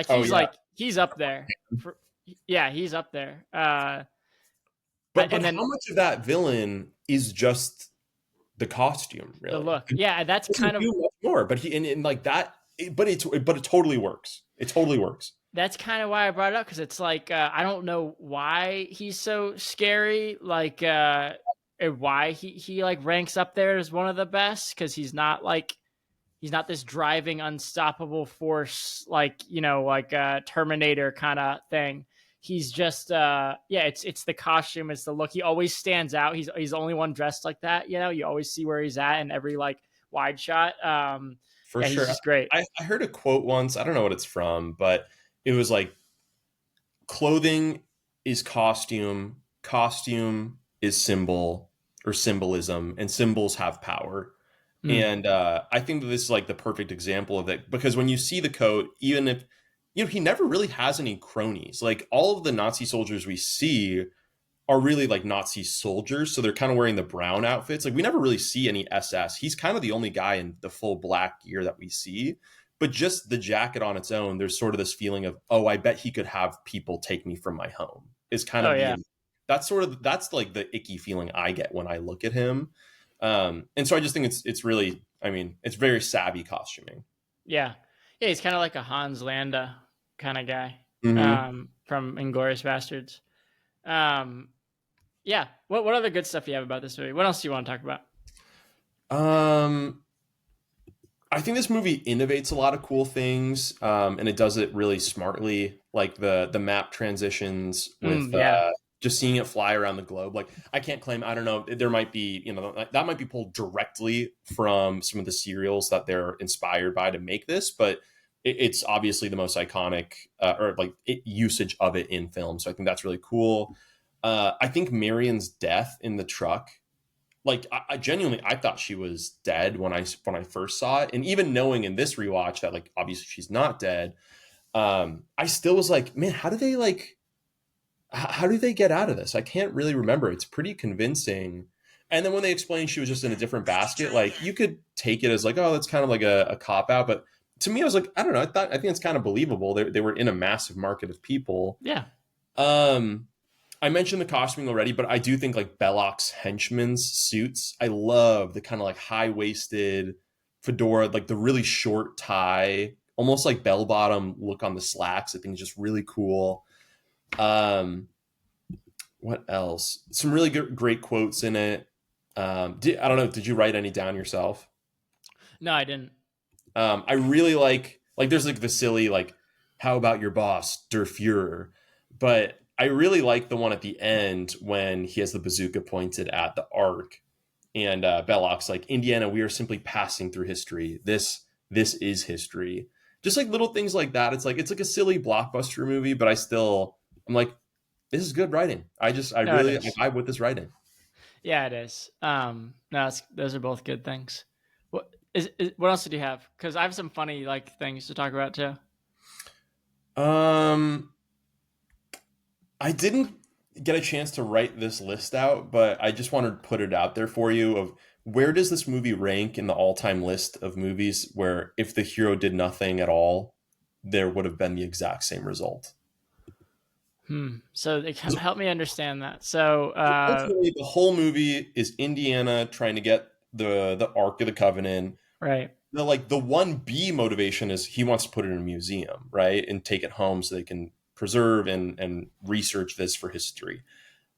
Oh yeah, he's up there. For, yeah, he's up there. but And how then much of that villain is just the costume, the really? look, yeah, that's He doesn't kind of do much more, but he and like that. But it totally works. It totally works. why I brought it up, because it's like I don't know why he's so scary, like and why he like ranks up there as one of the best, because he's not this driving unstoppable force like, you know, like a Terminator kind of thing. He's just yeah, it's the costume, it's the look. He always stands out. He's the only one dressed like that, you know. You always see where he's at in every like wide shot. For Yeah, he's sure. just great. I heard a quote once. I don't know what it's from, but it was like, clothing is costume, costume is symbol or symbolism, and symbols have power. Mm. And I think that this is like the perfect example of it, because when you see the coat, even if he never really has any cronies. Like all of the Nazi soldiers we see are really like Nazi soldiers, so they're kind of wearing the brown outfits. Like we never really see any SS. He's kind of the only guy in the full black gear that we see. But just the jacket on its own, there's sort of this feeling of, oh, I bet he could have people take me from my home. Is kind Oh of yeah. that's like the icky feeling I get when I look at him. And so I just think it's really, I mean, it's very savvy costuming. Yeah. Yeah, he's kind of like a Hans Landa kind of guy Mm-hmm. from Inglorious Bastards. Um, yeah. What other good stuff do you have about this movie? What else do you want to talk about? Um, I think this movie innovates a lot of cool things, and it does it really smartly. Like the map transitions with Yeah. just seeing it fly around the globe. Like I can't claim, I don't know, there might be, that might be pulled directly from some of the serials that they're inspired by to make this, but it's obviously the most iconic or like usage of it in film. So I think that's really cool. I think Marion's death in the truck, like I genuinely, I thought she was dead when I first saw it, and even knowing in this rewatch that like obviously she's not dead, I still was like, man, how do they get out of this? I can't really remember. It's pretty convincing. And then when they explained she was just in a different basket, like you could take it as like, oh, that's kind of like a cop out. But to me, I was like, I don't know. I think it's kind of believable. They were in a massive market of people. Yeah. Um, I mentioned the costuming already, but I do think like Belloc's henchmen's suits. I love the kind of like high waisted fedora, like the really short tie, almost like bell bottom look on the slacks. I think is just really cool. Um, what else? Some really great quotes in it. I don't know. Did you write any down yourself? No, I didn't. I really like there's like the silly like how about your boss Der Fuhrer, but I really like the one at the end when he has the bazooka pointed at the Ark and Belloc's like Indiana, we are simply passing through history. This is history. Just like little things like that. It's like a silly blockbuster movie, but I'm like this is good writing. I No, it really I is. vibe with this writing. Yeah, it is. No, those are both good things. What else did you have? Because I have some funny like things to talk about too. Um, I didn't get a chance to write this list out, but I just wanted to put it out there for you of where does this movie rank in the all-time list of movies where if the hero did nothing at all, there would have been the exact same result. So help me understand that. So, Ultimately, the whole movie is Indiana trying to get the Ark of the Covenant. right, The one B motivation is he wants to put it in a museum, right, and take it home so they can preserve and research this for history.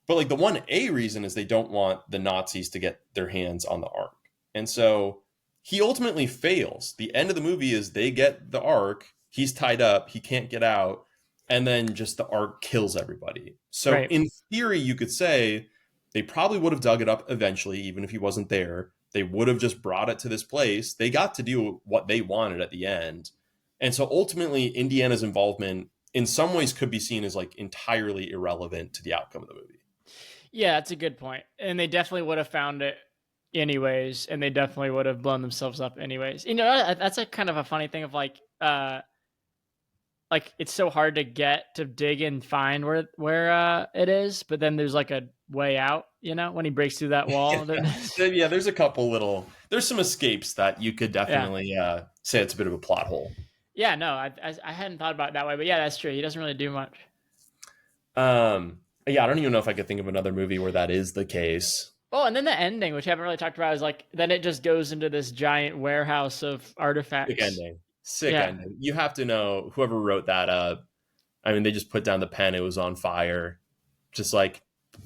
But like the one A reason is they don't want the Nazis to get their hands on the Ark. And so he ultimately fails. The end of the movie is they get the Ark, he's tied up, he can't get out, and then just the Ark kills everybody. So right, in theory, you could say they probably would have dug it up eventually, even if he wasn't there. They would have just brought it to this place. They got to do what they wanted at the end. And so ultimately, Indiana's involvement in some ways could be seen as like entirely irrelevant to the outcome of the movie. yeah, that's a good point. And they definitely would have found it anyways, and they definitely would have blown themselves up anyways. You know, that's a kind of a funny thing of like it's so hard to get to dig and find where it is, but then there's like a way out. You know, when he breaks through that wall. Yeah, there's a couple there's some escapes that you could Yeah. definitely say it's a bit of a plot hole. Yeah, no, I hadn't thought about it that way, but yeah, that's true. He doesn't really do much. Yeah, I don't even know if I could think of another movie where that is the case. Oh, and then the ending, which I haven't really talked about, is like then it just goes into this giant warehouse of Sick artifacts. ending. Sick Yeah, ending. You have to know whoever wrote that up. I mean, they just put down the pen, it was on fire. Just like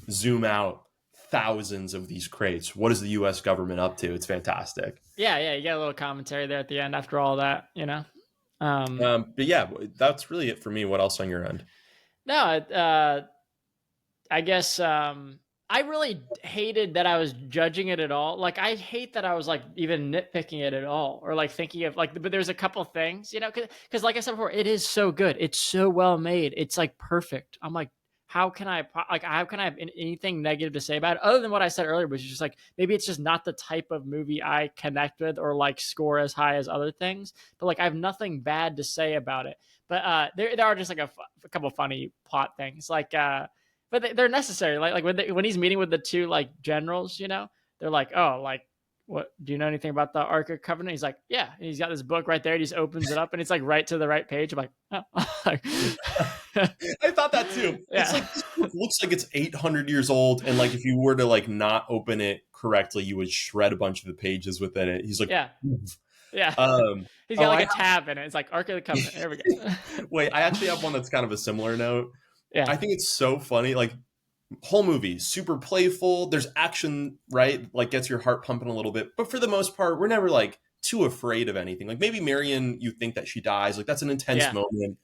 zoom out thousands of these crates. What is the US government up to? It's fantastic. yeah. You get a little commentary there at the end after all that, you know. Um, But yeah, that's really it for me. What else on your end? no, I guess I really hated that I was judging it at all. Like I hate that I was like even nitpicking it at all, or like thinking of like. But there's a couple things, you know, because like I said before, it is so good. It's so well made. It's like perfect. I'm like, how can I have anything negative to say about it other than what I said earlier, which is just like maybe it's just not the type of movie I connect with or like score as high as other things. But like I have nothing bad to say about it. But there are just like a couple funny plot things like but they're necessary. Like when he's meeting with the two like generals, you know, they're like, oh, like what? Do you know anything about the Ark of Covenant? He's like, yeah. And he's got this book right there. He just opens it up, and it's like right to the right page. I'm like, oh. I thought that too. It's Yeah, like this book looks like it's 800 years old, and like if you were to like not open it correctly, you would shred a bunch of the pages within it. He's like, yeah, yeah. um, He's got oh, like a tab in it. It's like Ark of the Covenant. There we go. wait, I actually have one that's kind of a similar note. Yeah, I think it's so funny. Like whole movie, super playful. There's action, right? Like gets your heart pumping a little bit. But for the most part, we're never like too afraid of anything. Like maybe Marion, you think that she dies. Like that's an intense yeah, moment,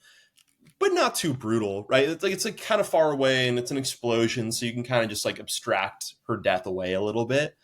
but not too brutal, right? It's like kind of far away and it's an explosion, so you can kind of just like abstract her death away a little bit.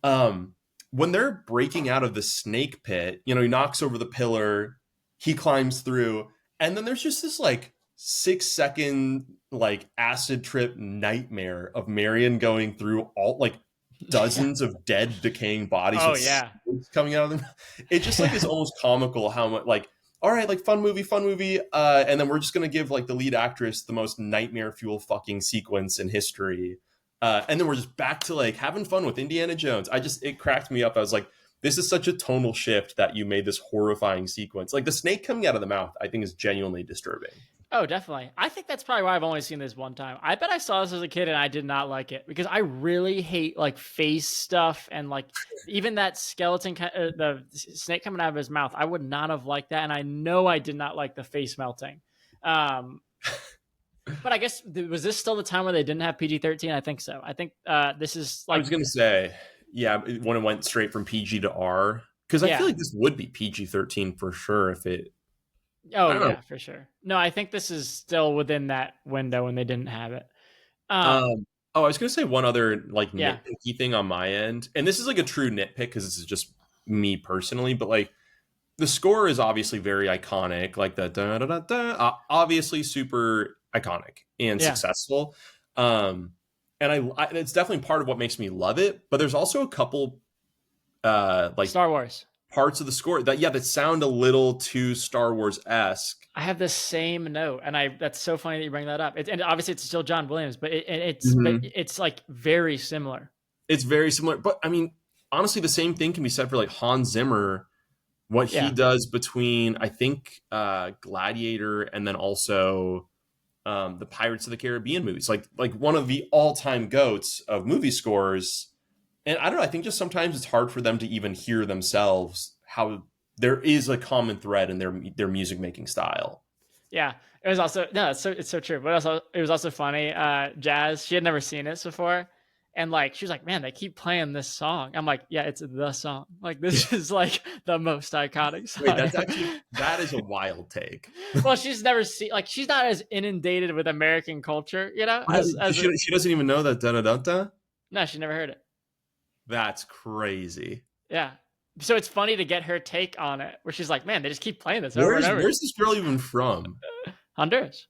Um, when they're breaking out of the snake pit, you know, he knocks over the pillar. he climbs through, and then there's just this like 6 second like acid trip nightmare of Marion going through all like Yeah. dozens of dead decaying bodies Oh with yeah. snakes coming out of them. It just like Yeah. is almost comical how much like, all right, like fun movie, and then we're just gonna give like the lead actress the most nightmare fuel fucking sequence in history, and then we're just back to like having fun with Indiana Jones. It cracked me up. I was like, this is such a tonal shift that you made this horrifying sequence. Like the snake coming out of the mouth, I think is genuinely disturbing. Oh, definitely. I think that's probably why I've only seen this one time. I bet I saw this as a kid and I did not like it because I really hate like face stuff and like even that skeleton, the snake coming out of his mouth. I would not have liked that, and I know I did not like the face melting. Um, but I guess was this still the time where they didn't have PG-13? I think so. I think this is I like was gonna say, yeah, when it went straight from PG to R, because I feel yeah. like this would be PG-13 for sure if it. Oh I don't know. yeah, for sure. No, I think this is still within that window when they didn't have it. Um, oh, I was gonna say one other like Yeah, nitpicky thing on my end, and this is like a true nitpick because this is just me personally, but like the score is obviously very iconic, like the da da da da, obviously super iconic and yeah. successful. And it's definitely part of what makes me love it. But there's also a couple like Star Wars. parts of the score that sound a little too Star Wars esque. I have the same note, and that's so funny that you bring that up. And obviously it's still John Williams, but Mhm. it's like very similar. It's very similar, but I mean, honestly, the same thing can be said for like Hans Zimmer. What he Yeah, does between I think Gladiator and then also the Pirates of the Caribbean movies, like one of the all time goats of movie scores. And I don't know, I think just sometimes it's hard for them to even hear themselves how there is a common thread in their music making style. yeah. It was also no, it's so true. But also, it was also funny. Jazz, she had never seen this before, and like she was like, "Man, they keep playing this song." I'm like, "Yeah, it's the song. Like this is like the most iconic Wait, song ever." that is a wild take. Well, she's never seen like she's not as inundated with American culture, you know, She doesn't even know that da da da da. no, she never heard it. That's crazy. Yeah. So it's funny to get her take on it, where she's like, "Man, they just keep playing this over and over." Where's this girl even from? Honduras.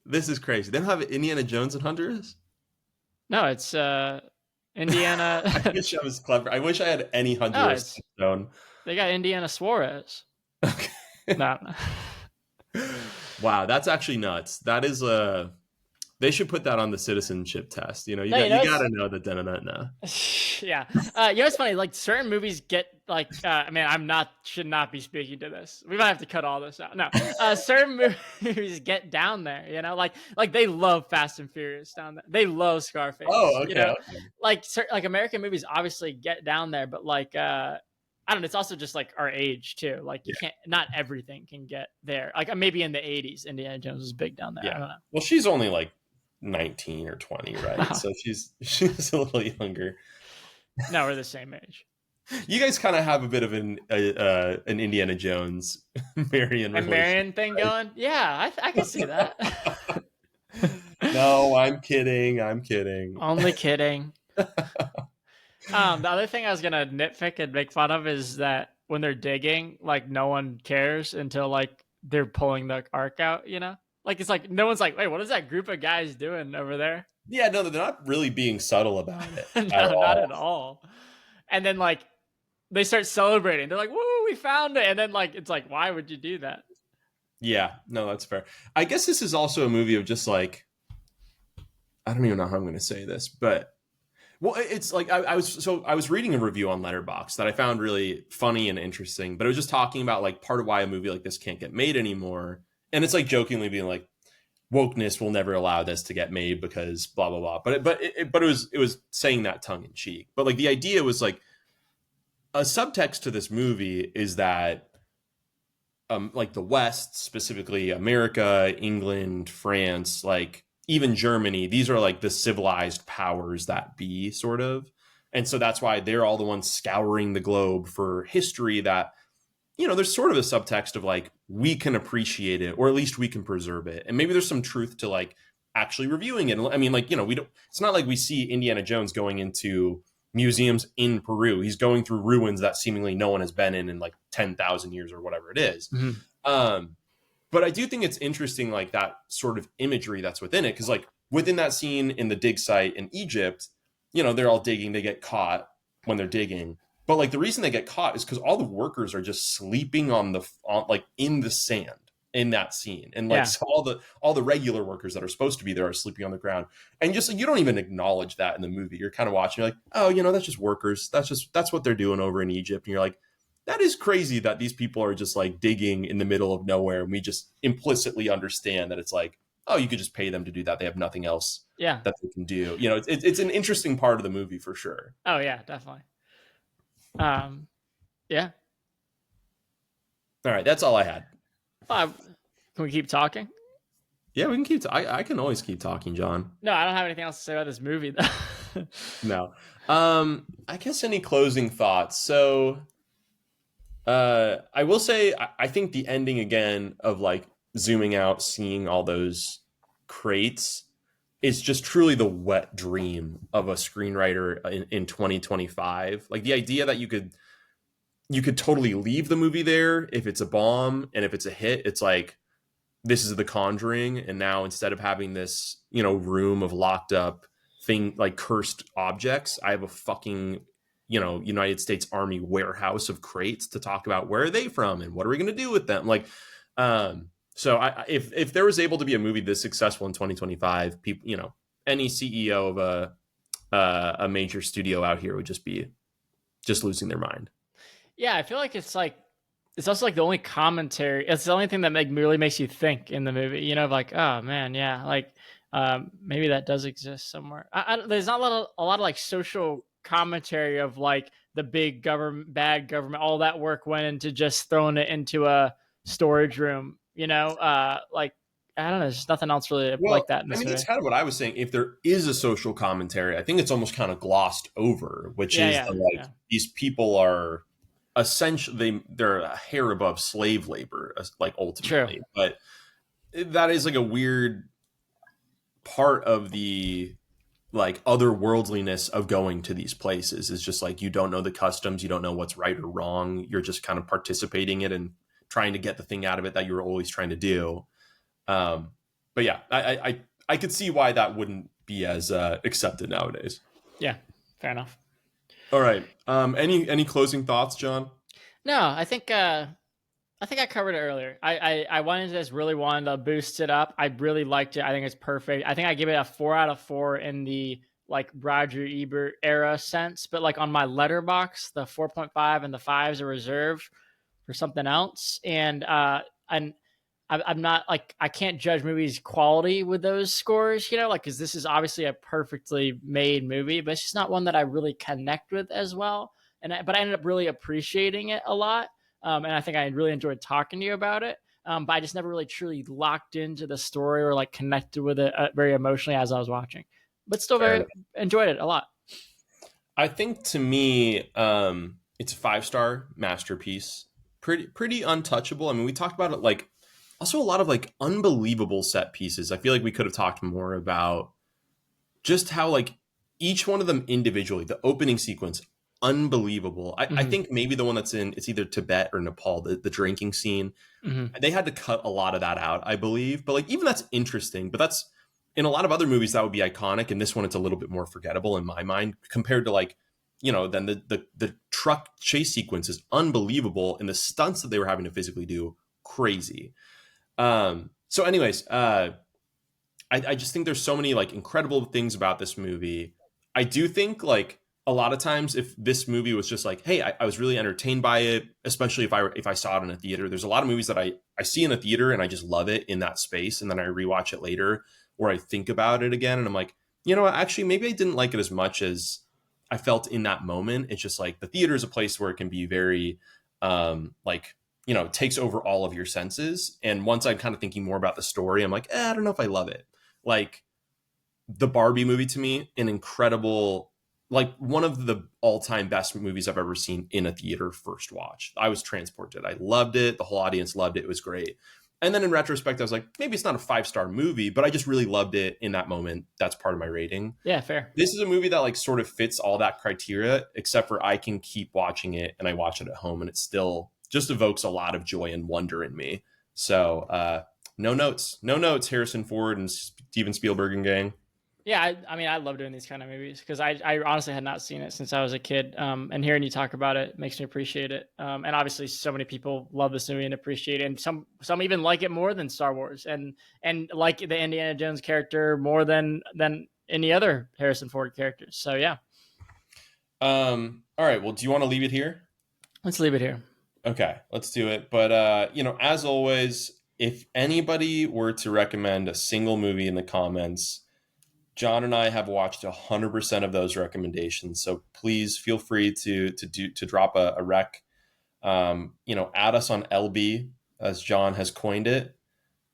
This is crazy. They don't have Indiana Jones in Honduras. No, it's Indiana. I wish I was clever. I wish I had any No, Honduras it's stone. they got Indiana Suarez. Okay. No. Wow, that's actually nuts. That is a. They should put that on the citizenship test. You know, No, you know, you got to know that. No. yeah. You know, it's funny. Like certain movies get like. I mean, should not be speaking to this. We might have to cut all this out. No, certain movies get down there. You know, like they love Fast and Furious down there. They love Scarface. Oh, okay. You know, Okay. like American movies obviously get down there, but like. I don't know. It's also just like our age too. Like you can't. Not everything can get there. Like maybe in the '80s, Indiana Jones was big down there. Yeah. I don't know. Well, she's only like 19 or 20, right? So she's a little younger. No, we're the same age. You guys kind of have a bit of an Indiana Jones Marion And relation. Marion thing Right? going? Yeah, I can see that. No, I'm kidding. I'm kidding. Only kidding. The other thing I was gonna nitpick and make fun of is that when they're digging, like no one cares until like they're pulling the ark out. You know, like it's like no one's like, wait, what is that group of guys doing over there? Yeah, no, they're not really being subtle about it No, at not all. at all. And then like they start celebrating. They're like, "Woo, we found it!" And then like it's like, why would you do that? Yeah, no, that's fair. I guess this is also a movie of just like I don't even know how I'm going to say this, but well, it's like I was reading a review on Letterboxd that I found really funny and interesting, but it was just talking about like part of why a movie like this can't get made anymore, and it's like jokingly being like wokeness will never allow this to get made because blah blah blah. But it was saying that tongue in cheek. But like the idea was like a subtext to this movie is that like the West, specifically America, England, France, like even Germany, these are like the civilized powers that be, sort of. And so that's why they're all the ones scouring the globe for history that, you know, there's sort of a subtext of like, we can appreciate it, or at least we can preserve it. And maybe there's some truth to like actually reviewing it. I mean, like, you know, it's not like we see Indiana Jones going into museums in Peru. He's going through ruins that seemingly no one has been in like 10,000 years or whatever it is. Mhm. Um, but I do think it's interesting, like that sort of imagery that's within it. Cause like within that scene in the dig site in Egypt, they're all digging, they get caught when they're digging. But like the reason they get caught is because all the workers are just sleeping like in the sand in that scene, and like Yeah. so all the regular workers that are supposed to be there are sleeping on the ground, and just like, you don't even acknowledge that in the movie. You're kind of watching, you're like, oh, that's just workers. That's what they're doing over in Egypt, and you're like, that is crazy that these people are just like digging in the middle of nowhere, and we just implicitly understand that it's like, oh, you could just pay them to do that. They have nothing else Yeah. that they can do. It's an interesting part of the movie for sure. Oh yeah, definitely. Um, yeah. All right, that's all I had. Well, can we keep talking? Yeah, we can keep. I can always keep talking, John. No, I don't have anything else to say about this movie though. No. I guess any closing thoughts. So, I will say I think the ending again of like zooming out, seeing all those crates is just truly the wet dream of a screenwriter in 2025. Like the idea that you could totally leave the movie there if it's a bomb, and if it's a hit, it's like, this is The Conjuring, and now instead of having this, room of locked up thing like cursed objects, I have a fucking, United States Army warehouse of crates to talk about where are they from and what are we going to do with them. Like, so if there was able to be a movie this successful in 2025, people, any CEO of a major studio out here would just be just losing their mind. Yeah, I feel like it's also like the only commentary. It's the only thing that really makes you think in the movie. Like, oh man, yeah, like maybe that does exist somewhere. There's not a lot of like social commentary of like the big government, bad government. All that work went into just throwing it into a storage room. Like I don't know. There's nothing else really like Well, that in I this mean, that's movie. kind of what I was saying. If there is a social commentary, I think it's almost kind of glossed over, which Yeah, is yeah, the like, yeah. these people are essentially they're a hair above slave labor, like True. ultimately. But that is like a weird part of the like otherworldliness of going to these places, is just like, you don't know the customs, you don't know what's right or wrong, you're just kind of participating in it and trying to get the thing out of it that you were always trying to do. um but yeah, I could see why that wouldn't be as accepted nowadays. Yeah, fair enough. All right, any closing thoughts, John? No, I think I covered it earlier. I wanted this, really wanted to boost it up. I really liked it. I think it's perfect. I think I give it a 4 out of 4 in the like Roger Ebert era sense, but like on my letterbox, the 4.5 and the fives are reserved for something else. And I'm not like, I can't judge movies quality with those scores, like because this is obviously a perfectly made movie, but it's just not one that I really connect with as well. But I ended up really appreciating it a lot. And I think I really enjoyed talking to you about it. But I just never really truly locked into the story or like connected with it very emotionally as I was watching. But still, Fair very enough. enjoyed it a lot. I think to me, it's a 5-star masterpiece. Pretty untouchable. I mean, we talked about it, like also a lot of like unbelievable set pieces. I feel like we could have talked more about just how like each one of them individually, the opening sequence, unbelievable. I Hmm. think maybe the one that's in, it's either Tibet or Nepal, the drinking scene, Hmm. they had to cut a lot of that out, I believe. But like even that's interesting. But that's, in a lot of other movies that would be iconic. And this one, it's a little bit more forgettable in my mind compared to like, then the truck chase sequence is unbelievable, and the stunts that they were having to physically do, crazy. So anyways, I just think there's so many like incredible things about this movie. I do think like a lot of times, if this movie was just like, hey, I was really entertained by it, especially if I saw it in a theater. There's a lot of movies that I see in a theater and I just love it in that space, and then I rewatch it later, or I think about it again and I'm like, what, actually maybe I didn't like it as much as I felt in that moment. It's just like the theater is a place where it can be very like, takes over all of your senses. And once I'm kind of thinking more about the story, I'm like, I don't know if I love it. Like the Barbie movie, to me, an incredible, like one of the all-time best movies I've ever seen in a theater first watch. I was transported. I loved it. The whole audience loved it. It was great. And then in retrospect, I was like, maybe it's not a 5-star movie, but I just really loved it in that moment. That's part of my rating. Yeah, fair. This is a movie that like sort of fits all that criteria, except for I can keep watching it and I watch it at home and it still just evokes a lot of joy and wonder in me. So no notes, no notes, Harrison Ford and Steven Spielberg and gang. Yeah, I mean, I love doing these kind of movies because I honestly had not seen it since I was a kid. And hearing you talk about it makes me appreciate it. And obviously, so many people love this movie and appreciate it, and some even like it more than Star Wars, and like the Indiana Jones character more than any other Harrison Ford characters. So yeah, All right. Well, do you want to leave it here? let's leave it here. Okay, let's do it. But as always, if anybody were to recommend a single movie in the comments, John and I have watched 100% of those recommendations. So please feel free to drop a rec. Add us on LB as John has coined it.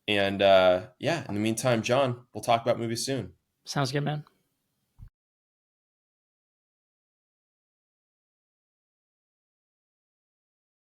And in the meantime, John, we'll talk about movies soon. Sounds good, man.